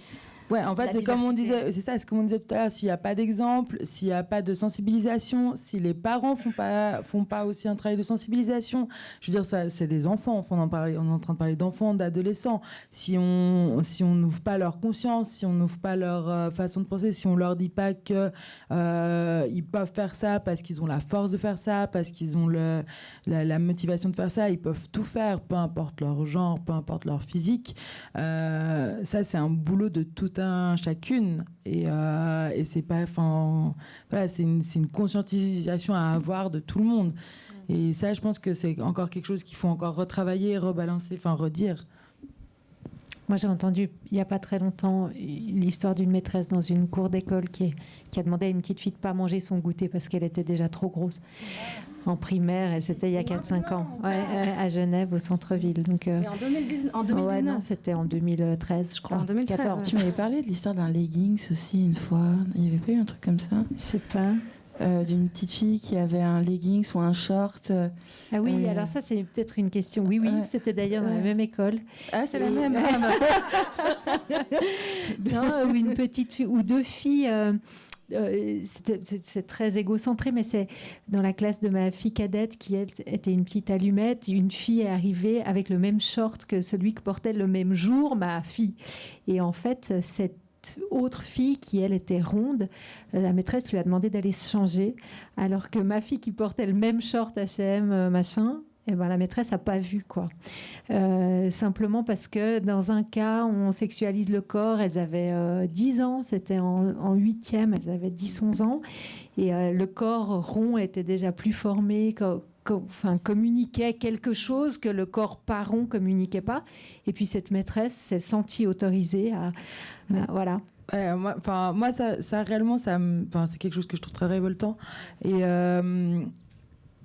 Ouais, en fait, La c'est comme on diversité. disait, c'est ça, c'est comme on disait tout à l'heure. S'il n'y a pas d'exemple, s'il n'y a pas de sensibilisation, si les parents font pas aussi un travail de sensibilisation, je veux dire, ça, c'est des enfants. On est en train de parler d'enfants, d'adolescents. Si on n'ouvre pas leur conscience, si on n'ouvre pas leur façon de penser, si on leur dit pas que ils peuvent faire ça parce qu'ils ont la force de faire ça, parce qu'ils ont la motivation de faire ça, ils peuvent tout faire, peu importe leur genre, peu importe leur physique. Ça, c'est un boulot de tout chacune et c'est pas, enfin voilà, c'est une conscientisation à avoir de tout le monde, et ça, je pense que c'est encore quelque chose qu'il faut encore retravailler, rebalancer, enfin redire. Moi, j'ai entendu il n'y a pas très longtemps l'histoire d'une maîtresse dans une cour d'école qui a demandé à une petite fille de ne pas manger son goûter parce qu'elle était déjà trop grosse en primaire, et c'était il y a 4-5 ans, à Genève, au centre-ville. Donc, Mais en 2019. ouais, non, c'était en 2013, je crois. En 2013, 14. Tu m'avais parlé de l'histoire d'un leggings aussi une fois. Il n'y avait pas eu un truc comme ça? Je sais pas. D'une petite fille qui avait un leggings ou un short. Ah oui, alors ça, c'est peut-être une question. Oui, Ouais. c'était d'ailleurs dans la Ouais. même école. Ah, c'est la Et- même. Non, ou une petite fille, ou deux filles. C'est très égocentré, mais c'est dans la classe de ma fille cadette qui elle, était une petite allumette. Une fille est arrivée avec le même short que celui que portait le même jour ma fille. Et en fait, cette autre fille qui elle était ronde, la maîtresse lui a demandé d'aller se changer, alors que ma fille qui portait le même short H&M machin, eh ben, la maîtresse n'a pas vu, quoi. Simplement parce que dans un cas, on sexualise le corps. Elles avaient 10 ans, c'était en 8e, elles avaient 10-11 ans. Et le corps rond était déjà plus formé, communiquait quelque chose que le corps pas rond communiquait pas. Et puis cette maîtresse s'est sentie autorisée à voilà. Moi, ça réellement, c'est quelque chose que je trouve très révoltant.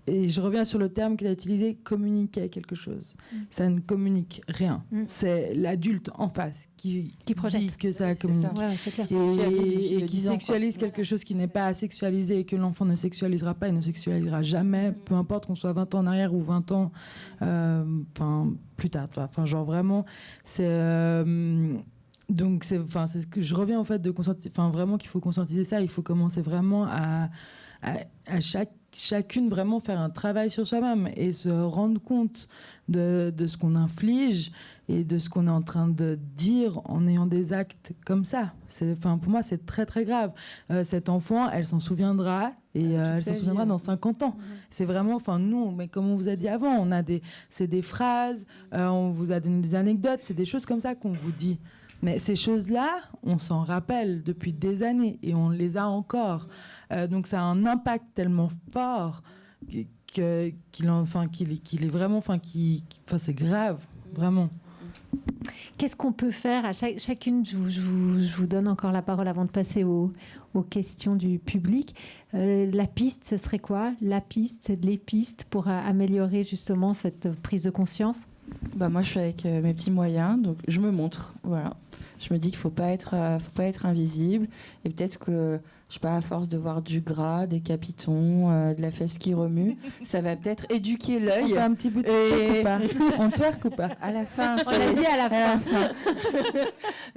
Et je reviens sur le terme qu'il a utilisé, communiquer quelque chose. Ça ne communique rien. C'est l'adulte en face qui projette. dit que ça communique. Ouais, c'est clair. Et qui sexualise quelque chose qui n'est pas à sexualiser, et que l'enfant ne sexualisera pas et ne sexualisera jamais, peu importe qu'on soit 20 ans en arrière ou 20 ans plus tard. Enfin, genre vraiment, c'est... donc c'est ce que je reviens en fait de vraiment qu'il faut conscientiser ça. Il faut commencer vraiment à chacune vraiment faire un travail sur soi-même et se rendre compte de ce qu'on inflige et de ce qu'on est en train de dire en ayant des actes comme ça. Pour moi, c'est très très grave. Cette enfant, elle s'en souviendra, et elle s'en souviendra dans 50 ans. C'est vraiment, nous, mais comme on vous a dit avant, c'est des phrases, on vous a donné des anecdotes, c'est des choses comme ça qu'on vous dit. Mais ces choses-là, on s'en rappelle depuis des années et on les a encore. Donc ça a un impact tellement fort qu'il est vraiment, c'est grave, vraiment. Qu'est-ce qu'on peut faire à chacune, je vous donne encore la parole avant de passer aux questions du public. La piste, ce serait quoi? Les pistes pour améliorer justement cette prise de conscience? Moi, je fais avec mes petits moyens, donc je me montre. Voilà. Je me dis qu'il faut pas être invisible, et peut-être que, je sais pas, à force de voir du gras, des capitons, de la fesse qui remue, ça va peut-être éduquer l'œil. On fait un petit bout de check ou pas? On twerk ou pas? À la fin. On l'a dit à la fin.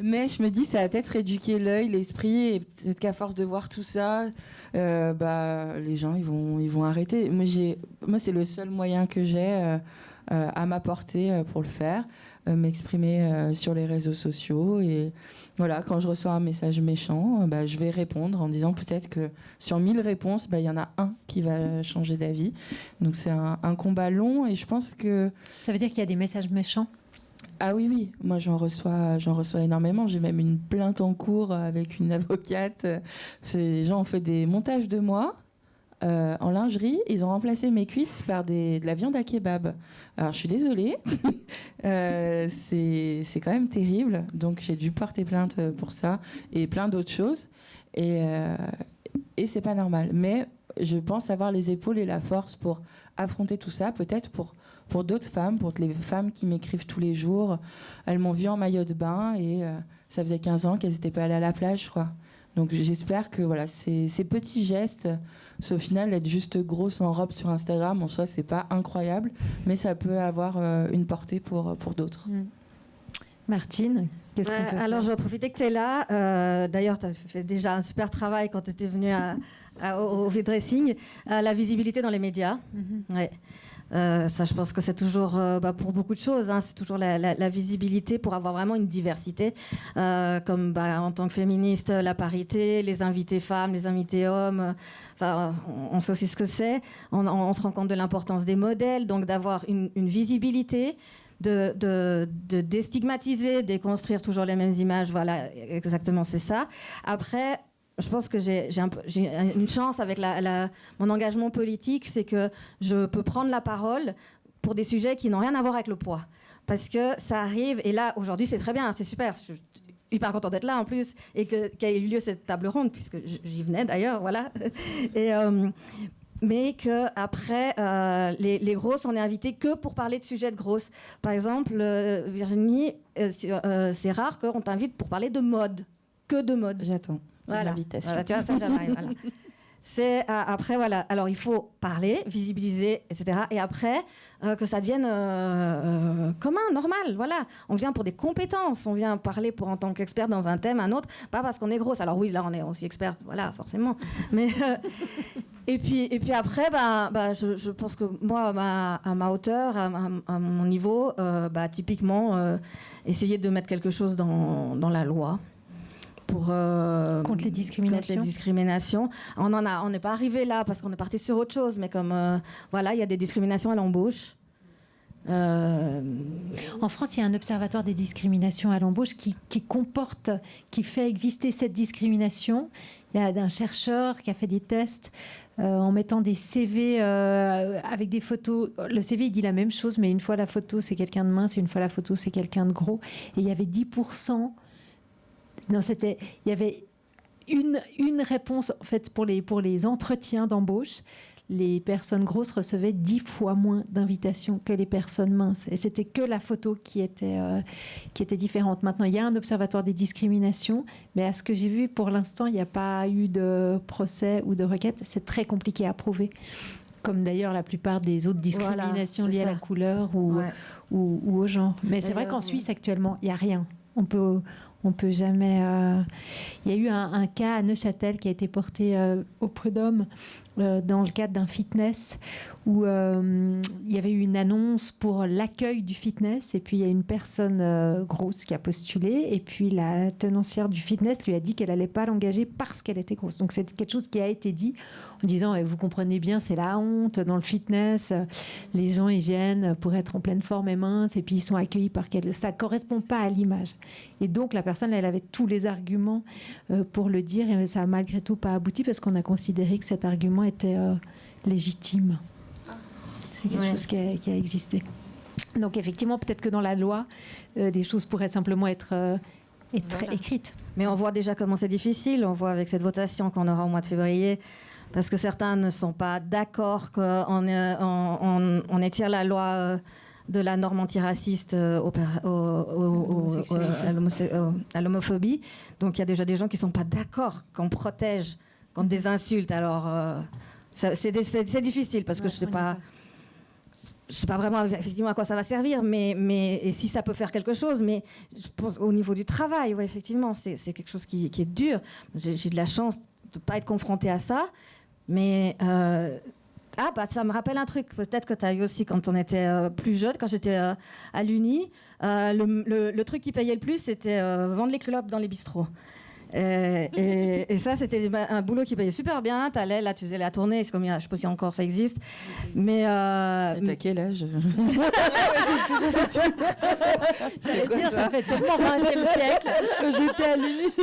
Mais je me dis, ça va peut-être éduquer l'œil, l'esprit, et peut-être qu'à force de voir tout ça, les gens ils vont arrêter. Moi, c'est le seul moyen que j'ai à m'apporter pour le faire, m'exprimer sur les réseaux sociaux. Et voilà, quand je reçois un message méchant, je vais répondre en disant peut-être que sur 1000 réponses, il y en a un qui va changer d'avis. Donc c'est un combat long, et je pense que... Ça veut dire qu'il y a des messages méchants? Ah oui, moi j'en reçois énormément. J'ai même une plainte en cours avec une avocate. Les gens ont fait des montages de moi en lingerie. Ils ont remplacé mes cuisses par de la viande à kebab. Alors je suis désolée, c'est quand même terrible. Donc j'ai dû porter plainte pour ça et plein d'autres choses. Et c'est pas normal. Mais je pense avoir les épaules et la force pour affronter tout ça, peut-être pour d'autres femmes, pour les femmes qui m'écrivent tous les jours. Elles m'ont vue en maillot de bain, et ça faisait 15 ans qu'elles n'étaient pas allées à la plage, je crois. Donc j'espère que voilà, ces petits gestes, au final, être juste grosse en robe sur Instagram, en soi, c'est pas incroyable, mais ça peut avoir une portée pour d'autres. Martine, qu'est-ce qu'on peut alors, faire? je vais profiter que tu es là. D'ailleurs, tu as fait déjà un super travail quand tu étais venue au V-Dressing. La visibilité dans les médias. Ouais. Ça, je pense que c'est toujours, pour beaucoup de choses, hein, c'est toujours la visibilité pour avoir vraiment une diversité. Comme en tant que féministe, la parité, les invités femmes, les invités hommes. On sait aussi ce que c'est. On se rend compte de l'importance des modèles, donc d'avoir une visibilité. De déstigmatiser, déconstruire toujours les mêmes images, voilà, exactement, c'est ça. Après, je pense que j'ai une chance avec mon engagement politique, c'est que je peux prendre la parole pour des sujets qui n'ont rien à voir avec le poids. Parce que ça arrive, et là, aujourd'hui, c'est très bien, c'est super. Je suis hyper contente d'être là, en plus, et qu'a eu lieu cette table ronde, puisque j'y venais, d'ailleurs, voilà. Mais qu'après, les grosses, on est invités que pour parler de sujets de grosses. Par exemple, Virginie, c'est rare qu'on t'invite pour parler de mode, que de mode. J'attends l'invitation. Voilà, tu vois, ça, j'arrive, voilà. C'est, après, voilà. Alors, il faut parler, visibiliser, etc. Et après, que ça devienne commun, normal. Voilà. On vient pour des compétences. On vient parler en tant qu'expert dans un thème, un autre. Pas parce qu'on est grosse. Alors oui, là, on est aussi expert. Voilà, forcément. Mais... Et puis après, je pense que moi, à ma hauteur, à mon niveau, typiquement, essayer de mettre quelque chose dans la loi pour contre les discriminations. On n'est pas arrivé là parce qu'on est parti sur autre chose, mais comme il y a des discriminations à l'embauche. En France, il y a un observatoire des discriminations à l'embauche qui fait exister cette discrimination. Il y a un chercheur qui a fait des tests en mettant des CV avec des photos. Le CV, il dit la même chose, mais une fois la photo, c'est quelqu'un de mince, et une fois la photo, c'est quelqu'un de gros. Et il y avait 10%. Non, il y avait une réponse en fait pour les entretiens d'embauche. Les personnes grosses recevaient 10 fois moins d'invitations que les personnes minces. Et c'était que la photo qui était différente. Maintenant, il y a un observatoire des discriminations, mais à ce que j'ai vu, pour l'instant, il n'y a pas eu de procès ou de requête. C'est très compliqué à prouver. Comme d'ailleurs la plupart des autres discriminations liées à la couleur ou au genre. Mais c'est vrai qu'en Suisse, actuellement, il n'y a rien. On peut jamais... Il y a eu un cas à Neuchâtel qui a été porté au prud'homme dans le cadre d'un fitness où il y avait eu une annonce pour l'accueil du fitness et puis il y a une personne grosse qui a postulé et puis la tenancière du fitness lui a dit qu'elle n'allait pas l'engager parce qu'elle était grosse. Donc c'est quelque chose qui a été dit en disant vous comprenez bien, c'est la honte dans le fitness, les gens ils viennent pour être en pleine forme et minces et puis ils sont accueillis par quelqu'un. Ça ne correspond pas à l'image. Et donc la personne elle avait tous les arguments pour le dire et ça n'a malgré tout pas abouti parce qu'on a considéré que cet argument était légitime. C'est quelque chose qui a existé. Donc effectivement, peut-être que dans la loi, des choses pourraient simplement être écrites. Mais on voit déjà comment c'est difficile. On voit avec cette votation qu'on aura au mois de février, parce que certains ne sont pas d'accord qu'on étire la loi de la norme antiraciste à l'homophobie. Donc il y a déjà des gens qui ne sont pas d'accord qu'on protège contre des insultes. Alors c'est difficile parce que je ne sais pas vraiment effectivement à quoi ça va servir, et si ça peut faire quelque chose. Mais je pense au niveau du travail, effectivement, c'est quelque chose qui est dur. J'ai de la chance de ne pas être confrontée à ça. Mais ça me rappelle un truc, peut-être que tu as eu aussi quand on était plus jeune, quand j'étais à l'Uni. Le truc qui payait le plus, c'était vendre les clopes dans les bistrots. Et ça, c'était un boulot qui payait super bien. T'allais, là, tu faisais la tournée. C'est comme, je sais pas si encore ça existe. Mais t'as quel âge? Ça fait tellement 20e siècle. Quand j'étais à l'Uni.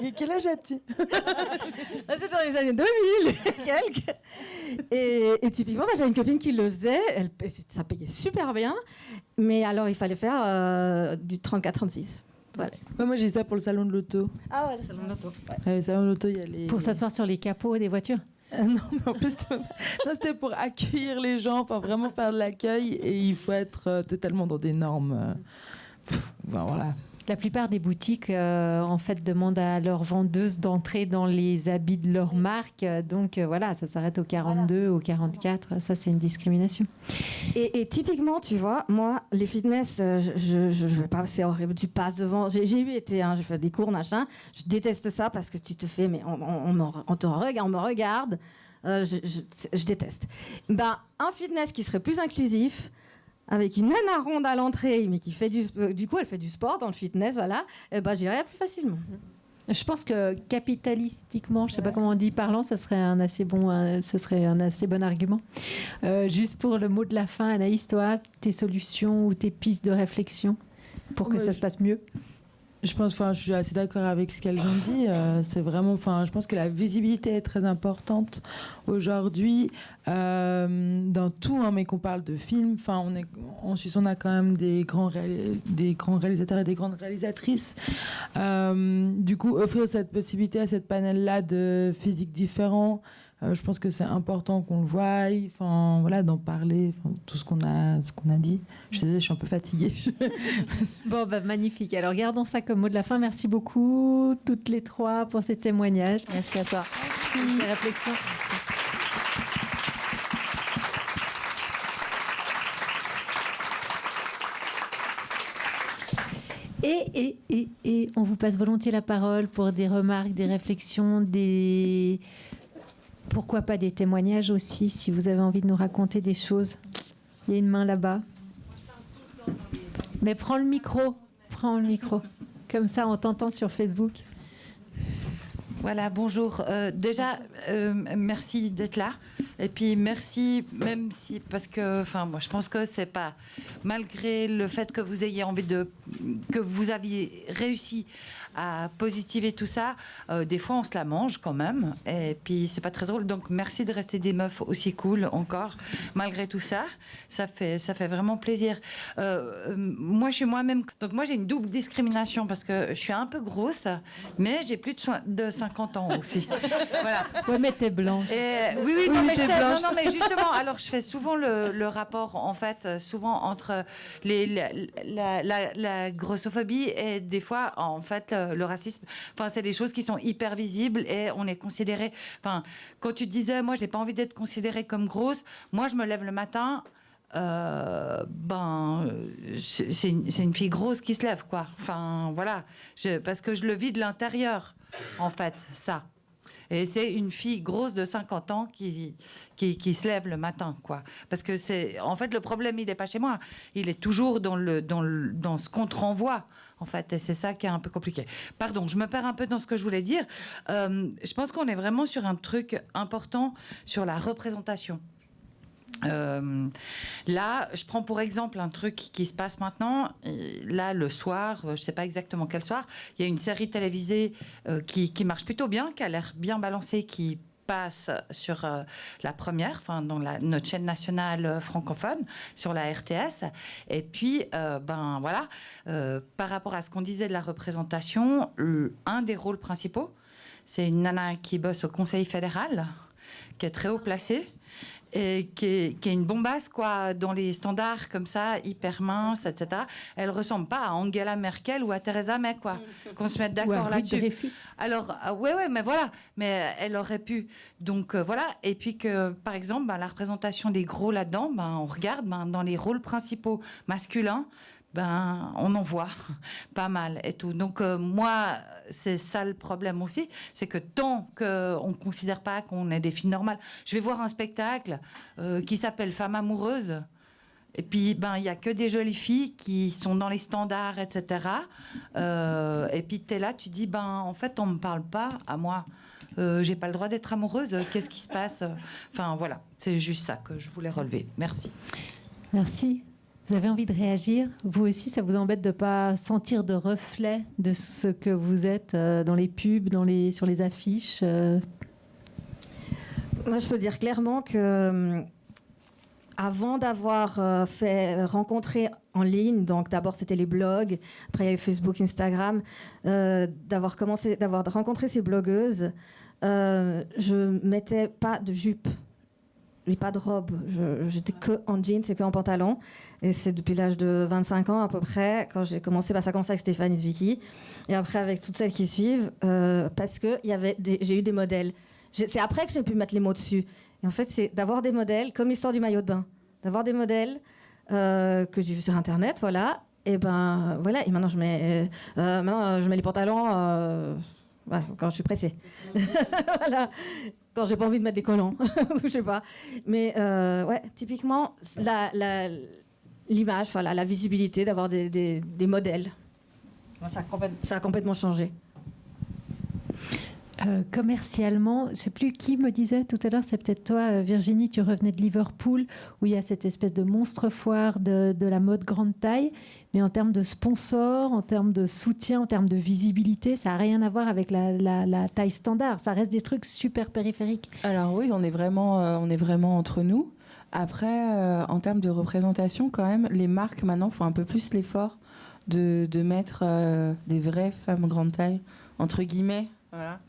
Et quel âge as-tu? C'était dans les années 2000, quelques. Et typiquement, j'ai une copine qui le faisait. Ça payait super bien. Mais alors, il fallait faire du 34-36. Voilà. Ouais, moi j'ai ça pour le salon de l'auto. Ah ouais, le salon de l'auto. Ouais. Le salon de l'auto, il y a les... Pour s'asseoir sur les capots des voitures. Non, mais en plus, c'était pour accueillir les gens, enfin vraiment faire de l'accueil, et il faut être totalement dans des normes. Voilà. La plupart des boutiques, en fait, demandent à leurs vendeuses d'entrer dans les habits de leur marque. Donc, voilà, ça s'arrête au 42, au 44. Ça, c'est une discrimination. Et typiquement, tu vois, moi, les fitness, je vais pas, c'est horrible, tu passes devant. J'ai eu été, je fais des cours, machin. Je déteste ça parce que tu te fais, mais on me regarde. Je déteste. Ben, un fitness qui serait plus inclusif, avec une nana ronde à l'entrée, mais qui fait du coup, elle fait du sport dans le fitness, voilà, et ben, j'irais plus facilement. Je pense que capitalistiquement, je ne sais pas comment on dit parlant, ce serait un assez bon argument. Juste pour le mot de la fin, Anaïs, toi, tes solutions ou tes pistes de réflexion pour que ça se passe mieux? Je pense, je suis assez d'accord avec ce qu'elles ont dit. C'est vraiment, je pense que la visibilité est très importante aujourd'hui dans tout, mais qu'on parle de films. En Suisse, on a quand même des grands réalisateurs et des grandes réalisatrices. Du coup, offrir cette possibilité à cette panel-là de physiques différents. Je pense que c'est important qu'on le voie, voilà, d'en parler, tout ce qu'on a dit. Je suis désolée, je suis un peu fatiguée. Bon, magnifique. Alors, gardons ça comme mot de la fin. Merci beaucoup, toutes les trois, pour ces témoignages. Merci à toi. Merci. Ces réflexions. Et on vous passe volontiers la parole pour des remarques, des réflexions, pourquoi pas des témoignages aussi, si vous avez envie de nous raconter des choses. Il y a une main là-bas. Mais prends le micro. Comme ça, on t'entend sur Facebook. Voilà, bonjour. Déjà, merci d'être là. Et puis, merci, même si, parce que, moi, je pense que c'est pas, malgré le fait que vous ayez que vous aviez réussi à positiver tout ça, des fois, on se la mange quand même. Et puis, c'est pas très drôle. Donc, merci de rester des meufs aussi cool encore, malgré tout ça. Ça fait vraiment plaisir. Moi, je suis moi-même. Donc, moi, j'ai une double discrimination parce que je suis un peu grosse, mais j'ai plus de 50 ans aussi. Voilà. Ouais, mais t'es blanche. Oui, non, mais non, mais justement, alors je fais souvent le rapport, en fait, souvent entre la grossophobie et des fois, en fait, le racisme. C'est des choses qui sont hyper visibles et on est considéré. Quand tu disais, moi, j'ai pas envie d'être considérée comme grosse, moi, je me lève le matin. C'est une fille grosse qui se lève, quoi. Voilà, parce que je le vis de l'intérieur, en fait, ça. Et c'est une fille grosse de 50 ans qui se lève le matin, quoi. Parce que en fait, le problème, il n'est pas chez moi. Il est toujours dans ce qu'on te renvoie, en fait. Et c'est ça qui est un peu compliqué. Pardon, je me perds un peu dans ce que je voulais dire. Je pense qu'on est vraiment sur un truc important sur la représentation. Là, je prends pour exemple un truc qui se passe maintenant. Là, le soir, je ne sais pas exactement quel soir, il y a une série télévisée qui marche plutôt bien, qui a l'air bien balancée, qui passe sur la première, dans notre chaîne nationale francophone, sur la RTS. Et puis, voilà, par rapport à ce qu'on disait de la représentation, un des rôles principaux, c'est une nana qui bosse au Conseil fédéral, qui est très haut placée, et qui est une bombasse, quoi, dans les standards comme ça, hyper mince, etc. Elle ressemble pas à Angela Merkel ou à Theresa May, quoi. Qu'on se mette d'accord là-dessus. Alors, ouais, mais voilà. Mais elle aurait pu. Donc, voilà. Et puis que, par exemple, la représentation des gros là-dedans, on regarde, dans les rôles principaux masculins, on en voit pas mal et tout. Donc, moi, c'est ça le problème aussi, c'est que tant qu'on ne considère pas qu'on est des filles normales, je vais voir un spectacle qui s'appelle Femmes amoureuses, et puis, il n'y a que des jolies filles qui sont dans les standards, etc. Et puis, tu es là, tu dis, en fait, on ne me parle pas à moi. J'ai pas le droit d'être amoureuse. Qu'est-ce qui se passe? Voilà, c'est juste ça que je voulais relever. Merci. Merci. Vous avez envie de réagir? Vous aussi, ça vous embête de ne pas sentir de reflet de ce que vous êtes dans les pubs, sur les affiches? Moi, je peux dire clairement que avant d'avoir rencontré en ligne, donc d'abord c'était les blogs, après il y a eu Facebook, Instagram, d'avoir rencontré ces blogueuses, je mettais pas de jupe. lis pas de robe. J'étais que en jeans et que en pantalon. Et c'est depuis l'âge de 25 ans à peu près, quand j'ai commencé, ça a commencé avec Stéphanie Zwicky. Et après avec toutes celles qui suivent, parce que j'ai eu des modèles. C'est après que j'ai pu mettre les mots dessus. Et en fait, c'est d'avoir des modèles, comme l'histoire du maillot de bain. D'avoir des modèles que j'ai vus sur Internet, voilà. Et voilà. Et maintenant, je mets les pantalons quand je suis pressée. Voilà. Quand j'ai pas envie de mettre des collants. Je sais pas. Mais typiquement, l'image, voilà, la visibilité, d'avoir des modèles. Ça a complètement changé. Commercialement, je ne sais plus qui me disait tout à l'heure, c'est peut-être toi, Virginie, tu revenais de Liverpool, où il y a cette espèce de monstre foire de la mode grande taille, mais en termes de sponsors, en termes de soutien, en termes de visibilité, ça n'a rien à voir avec la taille standard. Ça reste des trucs super périphériques. Alors oui, on est vraiment entre nous. Après, en termes de représentation, quand même, les marques maintenant font un peu plus l'effort de mettre des vraies femmes grande taille, entre guillemets, voilà,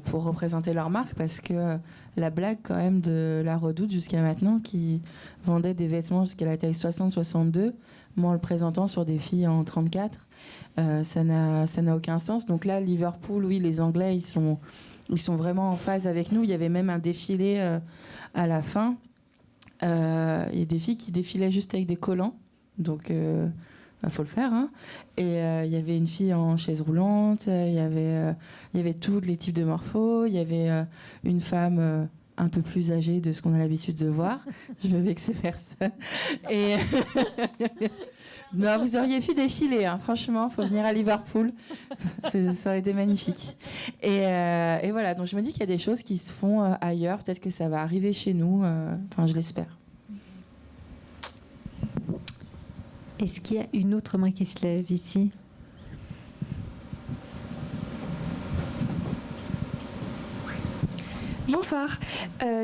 pour représenter leur marque, parce que la blague quand même de la Redoute jusqu'à maintenant qui vendait des vêtements jusqu'à la taille 60-62, moi en le présentant sur des filles en 34, ça n'a aucun sens. Donc là, Liverpool, oui, les Anglais, ils sont vraiment en phase avec nous. Il y avait même un défilé à la fin. Il y a des filles qui défilaient juste avec des collants, donc faut le faire, hein. Et il y avait une fille en chaise roulante, il y avait tous les types de morphos, il y avait une femme un peu plus âgée de ce qu'on a l'habitude de voir. Je veux vexer personne. Et non, vous auriez pu défiler, hein. Franchement, faut venir à Liverpool, ça aurait été magnifique. Et voilà, donc je me dis qu'il y a des choses qui se font ailleurs, peut-être que ça va arriver chez nous, enfin je l'espère. Est-ce qu'il y a une autre main qui se lève ici ? Bonsoir.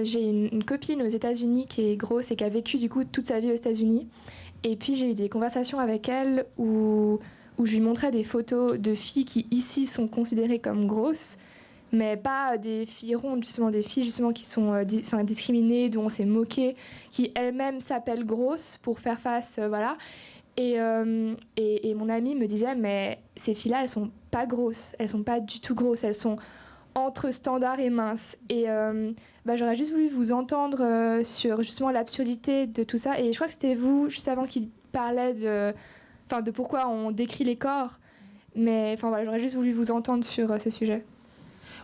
J'ai une copine aux États-Unis qui est grosse et qui a vécu du coup toute sa vie aux États-Unis. Et puis j'ai eu des conversations avec elle où je lui montrais des photos de filles qui ici sont considérées comme grosses, mais pas des filles rondes, justement des filles justement qui sont discriminées, dont on s'est moqué, qui elles-mêmes s'appellent grosses pour faire face, voilà. Et mon amie me disait, mais ces filles-là, elles sont pas grosses, elles sont pas du tout grosses, elles sont entre standard et mince. Et j'aurais juste voulu vous entendre sur justement l'absurdité de tout ça. Et je crois que c'était vous, juste avant, qui parlait de pourquoi on décrit les corps. Mais voilà, j'aurais juste voulu vous entendre sur ce sujet.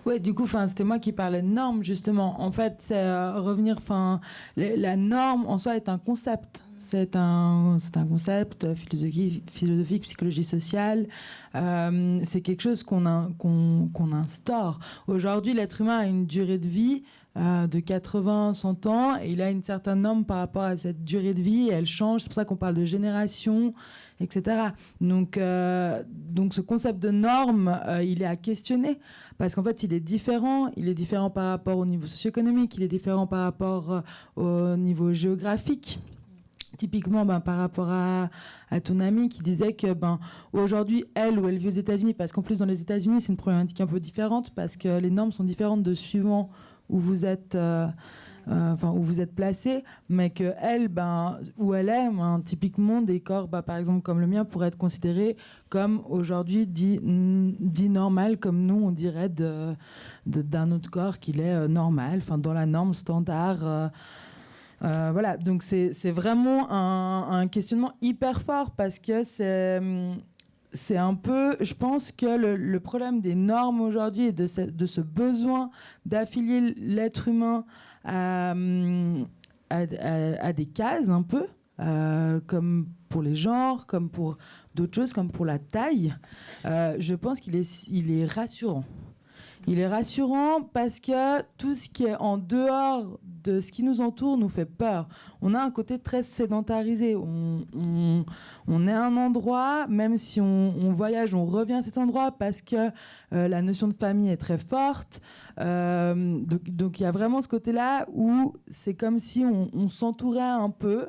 Ouais, du coup, c'était moi qui parlais de normes, justement. En fait, c'est revenir, la norme en soi est un concept. C'est un concept philosophique, psychologie sociale. C'est quelque chose qu'on instaure. Aujourd'hui, l'être humain a une durée de vie de 80-100 ans et il a une certaine norme par rapport à cette durée de vie. Et elle change, c'est pour ça qu'on parle de génération, etc. Donc ce concept de norme, il est à questionner parce qu'en fait, il est différent. Il est différent par rapport au niveau socio-économique, il est différent par rapport au niveau géographique. Typiquement, par rapport à ton amie qui disait que aujourd'hui, elle vit aux États-Unis, parce qu'en plus, dans les États-Unis, c'est une problématique un peu différente, parce que les normes sont différentes de suivant où vous êtes, où vous êtes placé, mais qu'elle, où elle est, typiquement, des corps, par exemple, comme le mien, pourraient être considérés comme aujourd'hui dit normal, comme nous, on dirait d'un autre corps qu'il est normal, dans la norme standard. Voilà, donc c'est vraiment un questionnement hyper fort parce que c'est un peu, je pense que le problème des normes aujourd'hui et de ce besoin d'affilier l'être humain à des cases un peu, comme pour les genres, comme pour d'autres choses, comme pour la taille, je pense qu'il est rassurant. Il est rassurant parce que tout ce qui est en dehors de ce qui nous entoure nous fait peur. On a un côté très sédentarisé. On est à un endroit, même si on voyage, on revient à cet endroit parce que la notion de famille est très forte. Donc il y a vraiment ce côté-là où c'est comme si on s'entourait un peu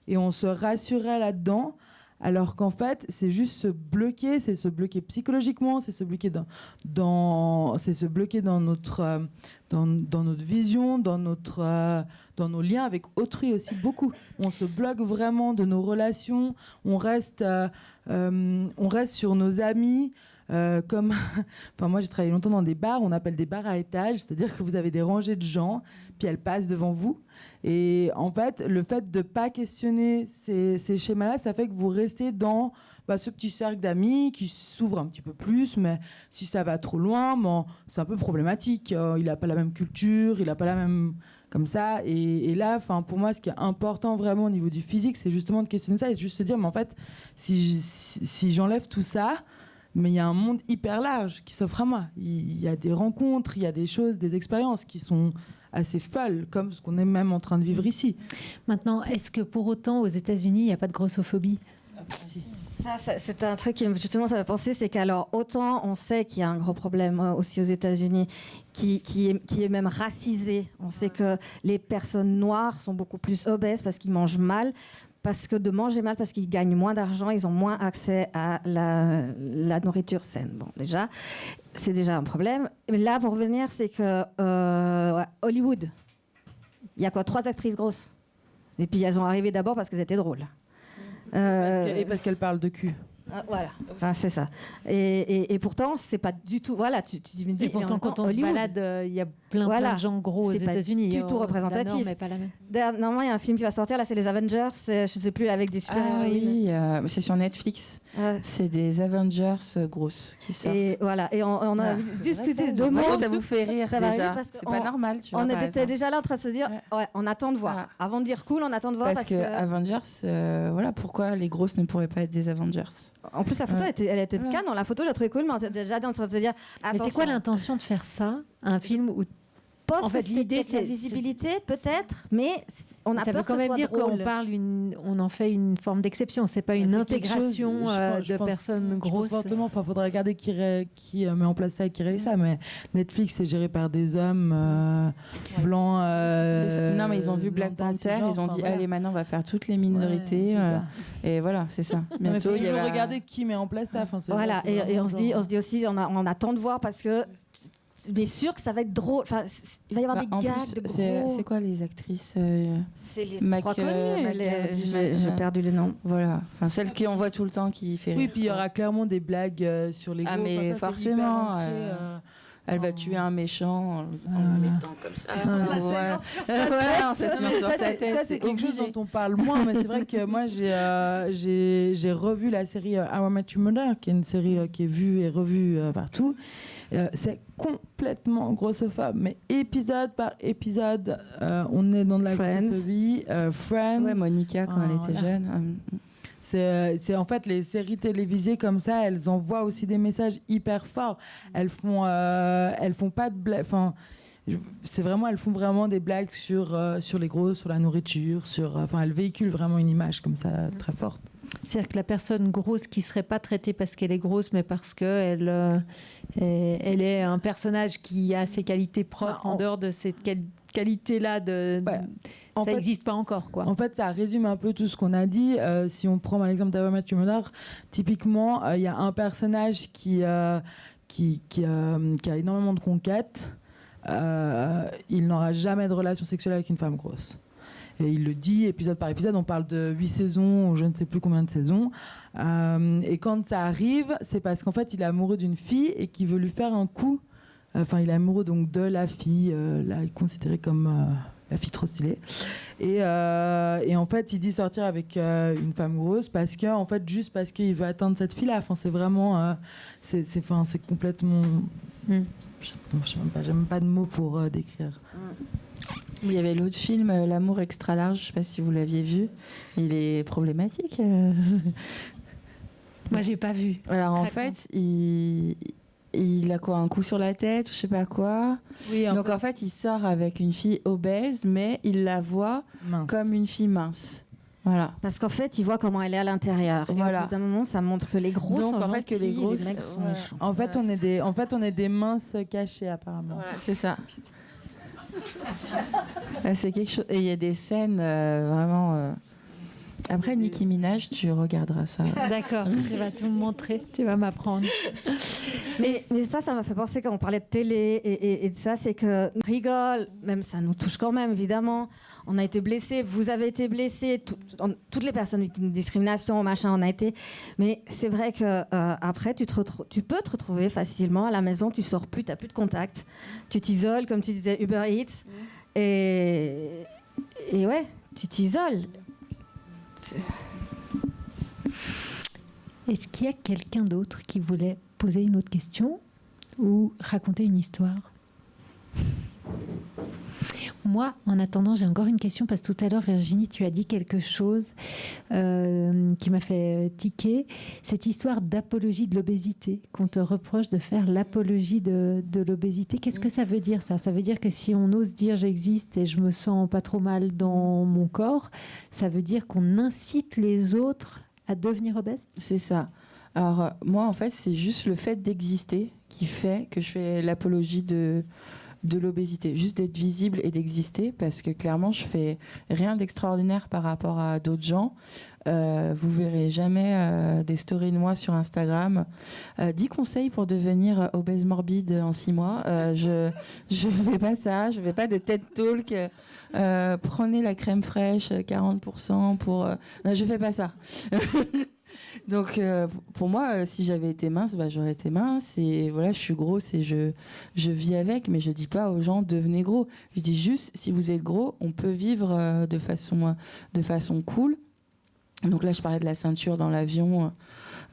et on se rassurait là-dedans. Alors qu'en fait, c'est juste se bloquer psychologiquement, c'est se bloquer c'est se bloquer dans notre vision, dans nos liens avec autrui aussi beaucoup. On se bloque vraiment de nos relations, on reste sur nos amis. Moi j'ai travaillé longtemps dans des bars, on appelle des bars à étages, c'est-à-dire que vous avez des rangées de gens, puis elles passent devant vous. Et en fait, le fait de ne pas questionner ces schémas-là, ça fait que vous restez dans ce petit cercle d'amis qui s'ouvre un petit peu plus, mais si ça va trop loin, c'est un peu problématique. Il n'a pas la même culture, il n'a pas la même... comme ça. Et là, pour moi, ce qui est important vraiment au niveau du physique, c'est justement de questionner ça et juste se dire, mais en fait, si j'enlève tout ça, mais il y a un monde hyper large qui s'offre à moi. Il y a des rencontres, il y a des choses, des expériences qui sont assez folles, comme ce qu'on est même en train de vivre ici. Maintenant, est-ce que pour autant, aux États-Unis, il n'y a pas de grossophobie ? Ça, c'est un truc qui, justement, ça m'a pensé, c'est qu'alors, autant on sait qu'il y a un gros problème aussi aux États-Unis, qui est même racisé. On sait que les personnes noires sont beaucoup plus obèses parce qu'ils mangent mal, parce que de manger mal, parce qu'ils gagnent moins d'argent, ils ont moins accès à la nourriture saine. Bon, déjà, c'est déjà un problème. Mais là, pour revenir, c'est que Hollywood, il y a 3 actrices grosses. Et puis, elles ont arrivé d'abord parce qu'elles étaient drôles. Et parce qu'elle parle de cul. Voilà, c'est ça. Et pourtant, c'est pas du tout. Voilà, tu dis. Et pourtant, quand on se balade, il y a plein de gens gros aux États-Unis. C'est pas du tout représentatif. Mais pas la même. Normalement, il y a un film qui va sortir. Là, c'est les Avengers. Je sais plus, avec des super-héroïnes. Ah oui, c'est sur Netflix. C'est des Avengers grosses qui sortent. Et voilà. Et on a discuté 2 mots. Ça vous fait rire déjà. C'est pas normal. Tu vois, on était déjà là en train de se dire, on attend de voir. Voilà. Avant de dire cool, on attend de voir. Parce que Avengers, pourquoi les grosses ne pourraient pas être des Avengers? En plus, la photo, elle était canon. Dans la photo, je la trouvais cool, mais on était déjà en train de se dire. Mais c'est quoi l'intention de faire ça? Un film où. En fait, l'idée, c'est la visibilité, peut-être, mais on a ça peur veut quand même dire qu'on en fait une forme d'exception. C'est pas une intégration de personnes grosses. Je pense fortement. Faudrait regarder qui met en place ça et qui réalise ça. Mais Netflix, c'est géré par des hommes blancs. Non, mais ils ont vu Black Panther. Ils ont dit, allez, maintenant, on va faire toutes les minorités. Et voilà, c'est ça. Bientôt, il faut regarder qui met en place ça. Voilà. Et on se dit aussi, on attend de voir parce que. Mais sûr que ça va être drôle. Enfin, il va y avoir des gags de gros. C'est quoi les actrices C'est les 3 connues. J'ai perdu le nom. Voilà. Enfin, celle qu'on voit tout le temps qui fait rire. Oui, puis il y aura clairement des blagues sur les gros. Ah, mais forcément. Elle va tuer un méchant en le mettant comme ça. Ça, c'est quelque chose dont on parle moins, mais c'est vrai que moi, j'ai revu la série How I Met Your Mother, qui est une série qui est vue et revue partout. C'est complètement grossophobe, mais épisode par épisode, on est dans de la grossophobie. Friends. Ouais, Monica, quand elle était jeune. C'est en fait les séries télévisées comme ça, elles envoient aussi des messages hyper forts. Elles font pas de blagues. Enfin, elles font vraiment des blagues sur les gros, sur la nourriture, elles véhiculent vraiment une image comme ça très forte. C'est-à-dire que la personne grosse qui ne serait pas traitée parce qu'elle est grosse, mais parce qu'elle elle est un personnage qui a ses qualités propres en dehors de cette qualité-là. Ça n'existe pas encore, quoi. En fait, ça résume un peu tout ce qu'on a dit. Si on prend l'exemple d'How I Met Your Mother, typiquement, il y a un personnage qui a énormément de conquêtes. Il n'aura jamais de relation sexuelle avec une femme grosse. Et il le dit épisode par épisode, on parle de 8 saisons ou je ne sais plus combien de saisons. Et quand ça arrive, c'est parce qu'en fait, il est amoureux d'une fille et qu'il veut lui faire un coup. Enfin, il est amoureux donc de la fille, là, considérée comme la fille trop stylée. Et en fait, il dit sortir avec une femme grosse parce que, en fait, juste parce qu'il veut atteindre cette fille-là. Enfin, c'est vraiment, c'est complètement. J'ai même pas de mots pour décrire. Il y avait l'autre film, L'amour extra large, je ne sais pas si vous l'aviez vu. Il est problématique. Moi, j'ai pas vu. Alors en fait, il a quoi, un coup sur la tête ou je sais pas quoi. Oui, donc en fait, il sort avec une fille obèse, mais il la voit comme une fille mince. Voilà. Parce qu'en fait, il voit comment elle est à l'intérieur. Et au bout d'un moment, ça montre que les gros sont gentils, que les maigres sont méchants. En fait, on est des minces cachées apparemment. Voilà, c'est ça. C'est quelque chose. Et il y a des scènes vraiment. Après Nicki Minaj, tu regarderas ça. D'accord, tu vas tout me montrer, tu vas m'apprendre. Mais ça m'a fait penser quand on parlait de télé et de ça, c'est que on rigole, même ça nous touche quand même, évidemment. On a été blessés, vous avez été blessés, toutes les personnes victimes de discrimination, machin, on a été. Mais c'est vrai que après, tu peux te retrouver facilement à la maison, tu sors plus, tu n'as plus de contact, tu t'isoles, comme tu disais, Uber Eats, et ouais, tu t'isoles. Est-ce qu'il y a quelqu'un d'autre qui voulait poser une autre question ou raconter une histoire ? Moi, en attendant, j'ai encore une question parce que tout à l'heure, Virginie, tu as dit quelque chose qui m'a fait tiquer. Cette histoire d'apologie de l'obésité, qu'on te reproche de faire l'apologie de l'obésité. Qu'est-ce que ça veut dire, ça ? Ça veut dire que si on ose dire j'existe et je me sens pas trop mal dans mon corps, ça veut dire qu'on incite les autres à devenir obèses ? C'est ça. Alors, moi, en fait, c'est juste le fait d'exister qui fait que je fais l'apologie de l'obésité, juste d'être visible et d'exister, parce que clairement je fais rien d'extraordinaire par rapport à d'autres gens. Vous verrez jamais des stories de moi sur Instagram. 10 conseils pour devenir obèse morbide en 6 mois. Je fais pas ça, je fais pas de TED Talk. Prenez la crème fraîche 40% pour... Non, je fais pas ça. Donc pour moi, si j'avais été mince, j'aurais été mince, et voilà, je suis grosse et je vis avec, mais je dis pas aux gens devenez gros. Je dis juste, si vous êtes gros, on peut vivre de façon cool. Donc là, je parlais de la ceinture dans l'avion.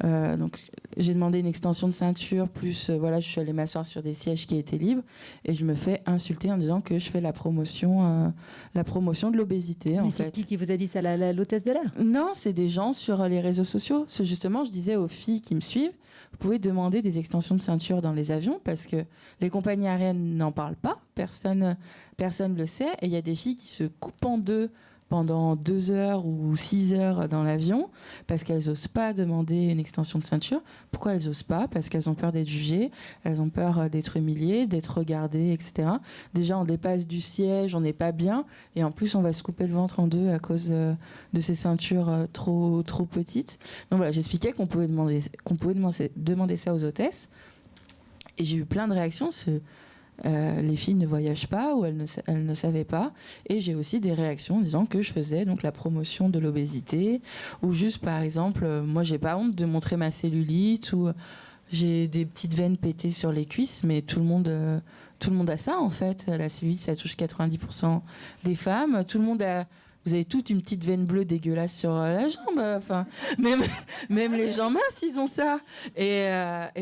Donc j'ai demandé une extension de ceinture, plus voilà, je suis allée m'asseoir sur des sièges qui étaient libres, et je me fais insulter en disant que je fais la promotion de l'obésité. Mais en c'est fait. qui vous a dit ça, l'hôtesse de l'air ? Non, c'est des gens sur les réseaux sociaux. C'est justement, je disais aux filles qui me suivent, vous pouvez demander des extensions de ceinture dans les avions, parce que les compagnies aériennes n'en parlent pas, personne le sait, et il y a des filles qui se coupent en deux pendant 2 heures ou 6 heures dans l'avion parce qu'elles n'osent pas demander une extension de ceinture. Pourquoi elles n'osent pas ? Parce qu'elles ont peur d'être jugées, elles ont peur d'être humiliées, d'être regardées, etc. Déjà, on dépasse du siège, on n'est pas bien, et en plus, on va se couper le ventre en deux à cause de ces ceintures trop petites. Donc voilà, j'expliquais qu'on pouvait demander ça aux hôtesses, et j'ai eu plein de réactions. Les filles ne voyagent pas, ou elles ne savaient pas, et j'ai aussi des réactions disant que je faisais donc la promotion de l'obésité, ou juste par exemple, moi j'ai pas honte de montrer ma cellulite, ou j'ai des petites veines pétées sur les cuisses, mais tout le monde a ça en fait. La cellulite, ça touche 90% des femmes. Tout le monde a... Vous avez toute une petite veine bleue dégueulasse sur la jambe. Enfin, même les gens minces, ils ont ça. Et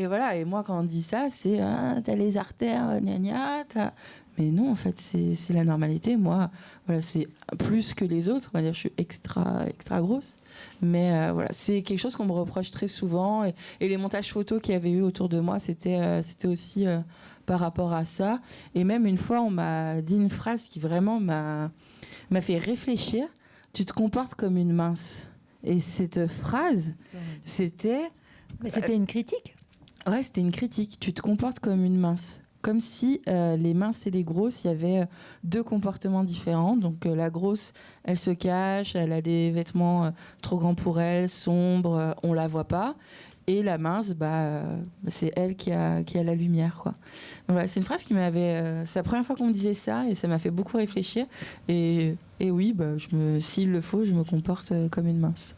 voilà. Et moi, quand on dit ça, c'est t'as les artères, gna gna. Mais non, en fait, c'est la normalité. Moi, voilà, c'est plus que les autres. On va dire, je suis extra grosse. Mais voilà, c'est quelque chose qu'on me reproche très souvent. Et les montages photos qu'il y avait eu autour de moi, c'était aussi par rapport à ça. Et même une fois, on m'a dit une phrase qui vraiment m'a fait réfléchir. Tu te comportes comme une mince. Et cette phrase, c'était... Mais c'était une critique ? Ouais, c'était une critique. Tu te comportes comme une mince. Comme si les minces et les grosses, il y avait 2 comportements différents. Donc la grosse, elle se cache, elle a des vêtements trop grands pour elle, sombres, on la voit pas. Et la mince, c'est elle qui a la lumière, quoi. Donc voilà, c'est une phrase qui m'avait... c'est la première fois qu'on me disait ça, et ça m'a fait beaucoup réfléchir. Et oui, s'il le faut, je me comporte comme une mince.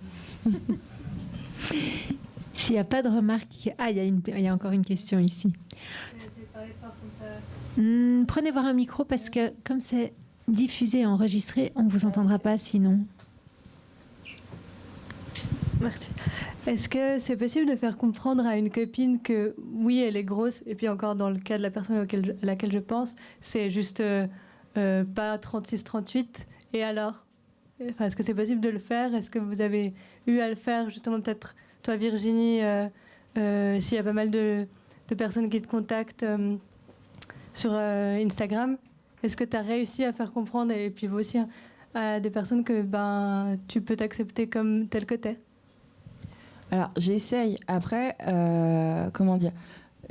S'il n'y a pas de remarques... Ah, il y a encore une question ici. Prenez voir un micro, parce que comme c'est diffusé et enregistré, on ne vous entendra pas sinon. Merci. Est-ce que c'est possible de faire comprendre à une copine que oui, elle est grosse, et puis encore dans le cas de la personne à laquelle je pense, c'est juste pas 36-38, et alors est-ce que c'est possible de le faire ? Est-ce que vous avez eu à le faire, justement, peut-être toi Virginie, s'il y a pas mal de personnes qui te contactent sur Instagram, est-ce que tu as réussi à faire comprendre, et puis vous aussi, à des personnes que tu peux t'accepter comme tel que t'es ? Alors, j'essaye. Après,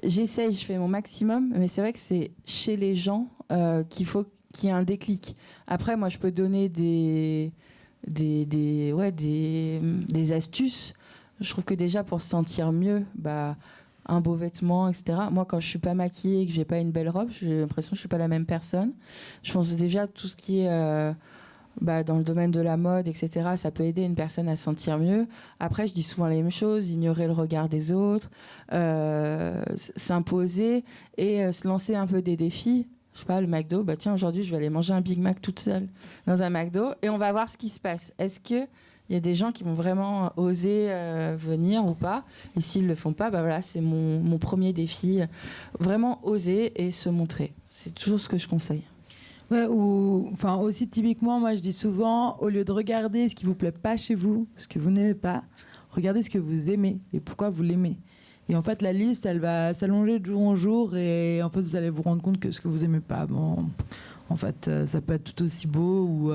j'essaye, je fais mon maximum, mais c'est vrai que c'est chez les gens qu'il faut qu'il y ait un déclic. Après, moi, je peux donner des des astuces. Je trouve que déjà pour se sentir mieux, un beau vêtement, etc. Moi, quand je suis pas maquillée et que j'ai pas une belle robe, j'ai l'impression que je suis pas la même personne. Je pense déjà tout ce qui est dans le domaine de la mode, etc. Ça peut aider une personne à se sentir mieux. Après, je dis souvent la même chose, ignorer le regard des autres, s'imposer et se lancer un peu des défis. Je sais pas, le McDo, tiens, aujourd'hui, je vais aller manger un Big Mac toute seule dans un McDo et on va voir ce qui se passe. Est-ce que il y a des gens qui vont vraiment oser venir ou pas. Et s'ils ne le font pas, c'est mon premier défi. Vraiment oser et se montrer. C'est toujours ce que je conseille. Ouais, aussi typiquement, moi je dis souvent, au lieu de regarder ce qui ne vous plaît pas chez vous, ce que vous n'aimez pas, regardez ce que vous aimez et pourquoi vous l'aimez. Et en fait, la liste, elle va s'allonger de jour en jour et en fait, vous allez vous rendre compte que ce que vous n'aimez pas, en fait, ça peut être tout aussi beau ou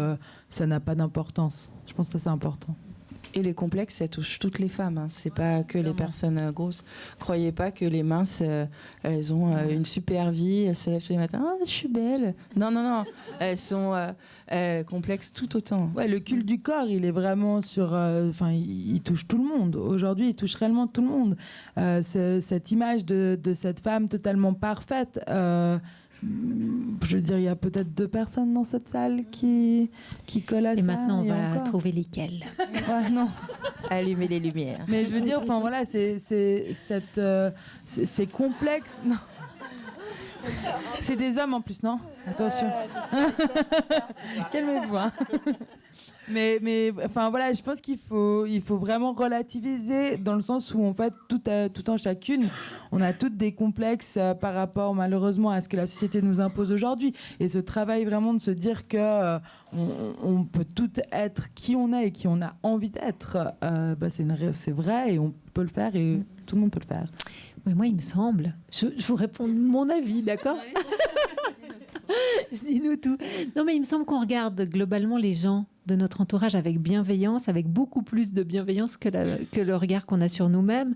ça n'a pas d'importance. Je pense que ça, c'est important. Et les complexes, ça touche toutes les femmes. Hein. C'est pas que les personnes grosses. Croyez pas que les minces, elles ont une super vie. Elles se lèvent tous les matins. Ah, je suis belle. Non. Elles sont complexes tout autant. Ouais, le culte du corps, il est vraiment sur. Il touche tout le monde. Aujourd'hui, il touche réellement tout le monde. Cette image de cette femme totalement parfaite. Je veux dire, il y a peut-être 2 personnes dans cette salle qui collent à ça. Et maintenant, on va trouver lesquelles. Ouais, non. Allumer les lumières. Mais je veux dire, c'est complexe. Non. C'est des hommes en plus, non ? Attention. Calmez-vous. Hein. Mais je pense qu'il faut vraiment relativiser dans le sens où en fait tout en chacune on a toutes des complexes par rapport malheureusement à ce que la société nous impose aujourd'hui et ce travail vraiment de se dire que on peut toutes être qui on est et qui on a envie d'être, c'est vrai et on peut le faire et tout le monde peut le faire. Mais moi il me semble, je vous réponds de mon avis, d'accord? Je dis nous tout. Non mais il me semble qu'on regarde globalement les gens de notre entourage avec bienveillance, avec beaucoup plus de bienveillance que le regard qu'on a sur nous-mêmes,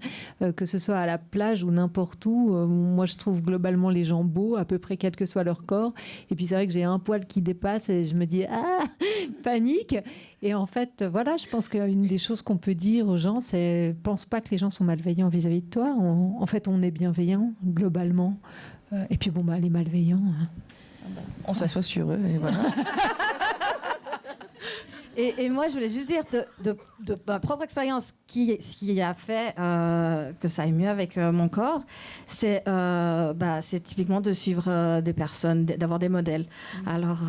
que ce soit à la plage ou n'importe où. Moi, je trouve globalement les gens beaux, à peu près quel que soit leur corps. Et puis, c'est vrai que j'ai un poil qui dépasse et je me dis « Ah, panique !» Et en fait, voilà, je pense qu'une des choses qu'on peut dire aux gens, c'est « Pense pas que les gens sont malveillants vis-à-vis de toi. En fait, on est bienveillant, globalement. Et puis, les malveillants... Hein. On s'assoit sur eux et voilà. Et moi, je voulais juste dire de ma propre expérience, qui a fait que ça aille mieux avec mon corps, c'est typiquement de suivre des personnes, d'avoir des modèles. Alors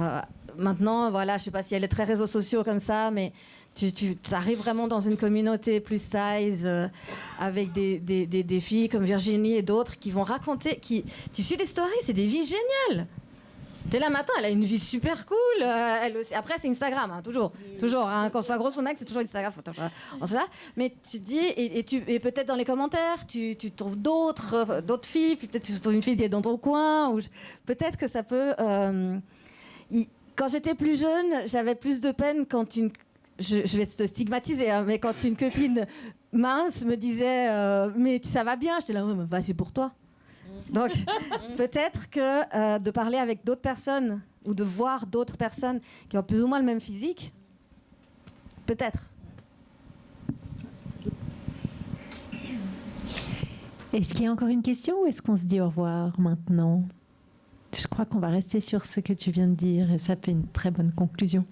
maintenant, voilà, je ne sais pas si elle est très réseaux sociaux comme ça, mais tu arrives vraiment dans une communauté plus size avec des filles comme Virginie et d'autres qui vont raconter, tu suis des stories, c'est des vies géniales. T'es là matin, elle a une vie super cool. Après, c'est Instagram, hein, toujours. Hein, quand on soit grosse ou mec, c'est toujours Instagram. Mais tu te dis, et peut-être dans les commentaires, tu trouves d'autres filles, peut-être tu trouves une fille qui est dans ton coin. Peut-être que ça peut. Quand j'étais plus jeune, j'avais plus de peine quand je vais te stigmatiser, hein, mais quand une copine mince me disait mais ça va bien, j'étais là, c'est pour toi. Donc, peut-être que de parler avec d'autres personnes ou de voir d'autres personnes qui ont plus ou moins le même physique, peut-être. Est-ce qu'il y a encore une question ou est-ce qu'on se dit au revoir maintenant ? Je crois qu'on va rester sur ce que tu viens de dire et ça fait une très bonne conclusion.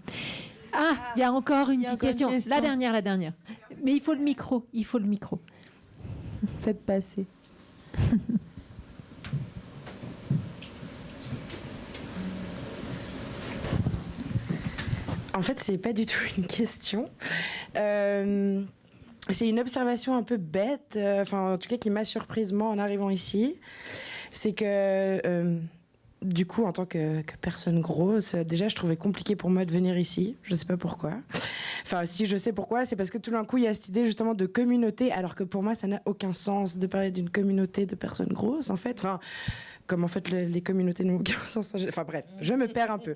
Ah, il y a encore une petite question. La dernière. Mais il faut le micro. Faites passer. En fait, c'est pas du tout une question. C'est une observation un peu bête, en tout cas qui m'a surprise moi en arrivant ici. C'est que, du coup, en tant que personne grosse, déjà, je trouvais compliqué pour moi de venir ici. Je sais pas pourquoi. Enfin, si je sais pourquoi, c'est parce que tout d'un coup, il y a cette idée justement de communauté, alors que pour moi, ça n'a aucun sens de parler d'une communauté de personnes grosses, en fait. Enfin, comme en fait les communautés n'ont aucun sens. Enfin bref, je me perds un peu.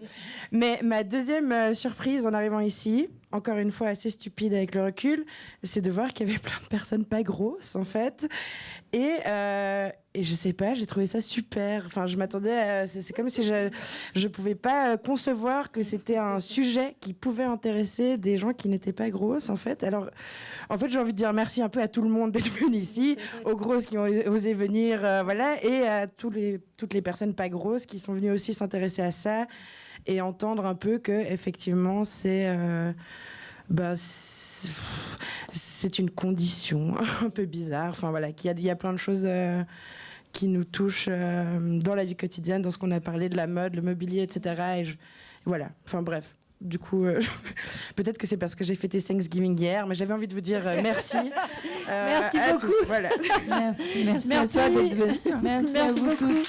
Mais ma deuxième surprise en arrivant ici, encore une fois assez stupide avec le recul, c'est de voir qu'il y avait plein de personnes pas grosses en fait. Et Et je sais pas, j'ai trouvé ça super. Enfin, je m'attendais à... C'est comme si je pouvais pas concevoir que c'était un sujet qui pouvait intéresser des gens qui n'étaient pas grosses, en fait. Alors, en fait, j'ai envie de dire merci un peu à tout le monde d'être venu ici, aux grosses qui ont osé venir, voilà, et à toutes les personnes pas grosses qui sont venues aussi s'intéresser à ça et entendre un peu que, effectivement, c'est une condition un peu bizarre. Enfin, voilà, qu'il y a plein de choses... qui nous touche dans la vie quotidienne, dans ce qu'on a parlé de la mode, le mobilier, etc. Voilà, enfin bref. Du coup, peut-être que c'est parce que j'ai fêté Thanksgiving hier, mais j'avais envie de vous dire merci. Merci beaucoup. Voilà. Merci à toi d'être venu. Merci beaucoup.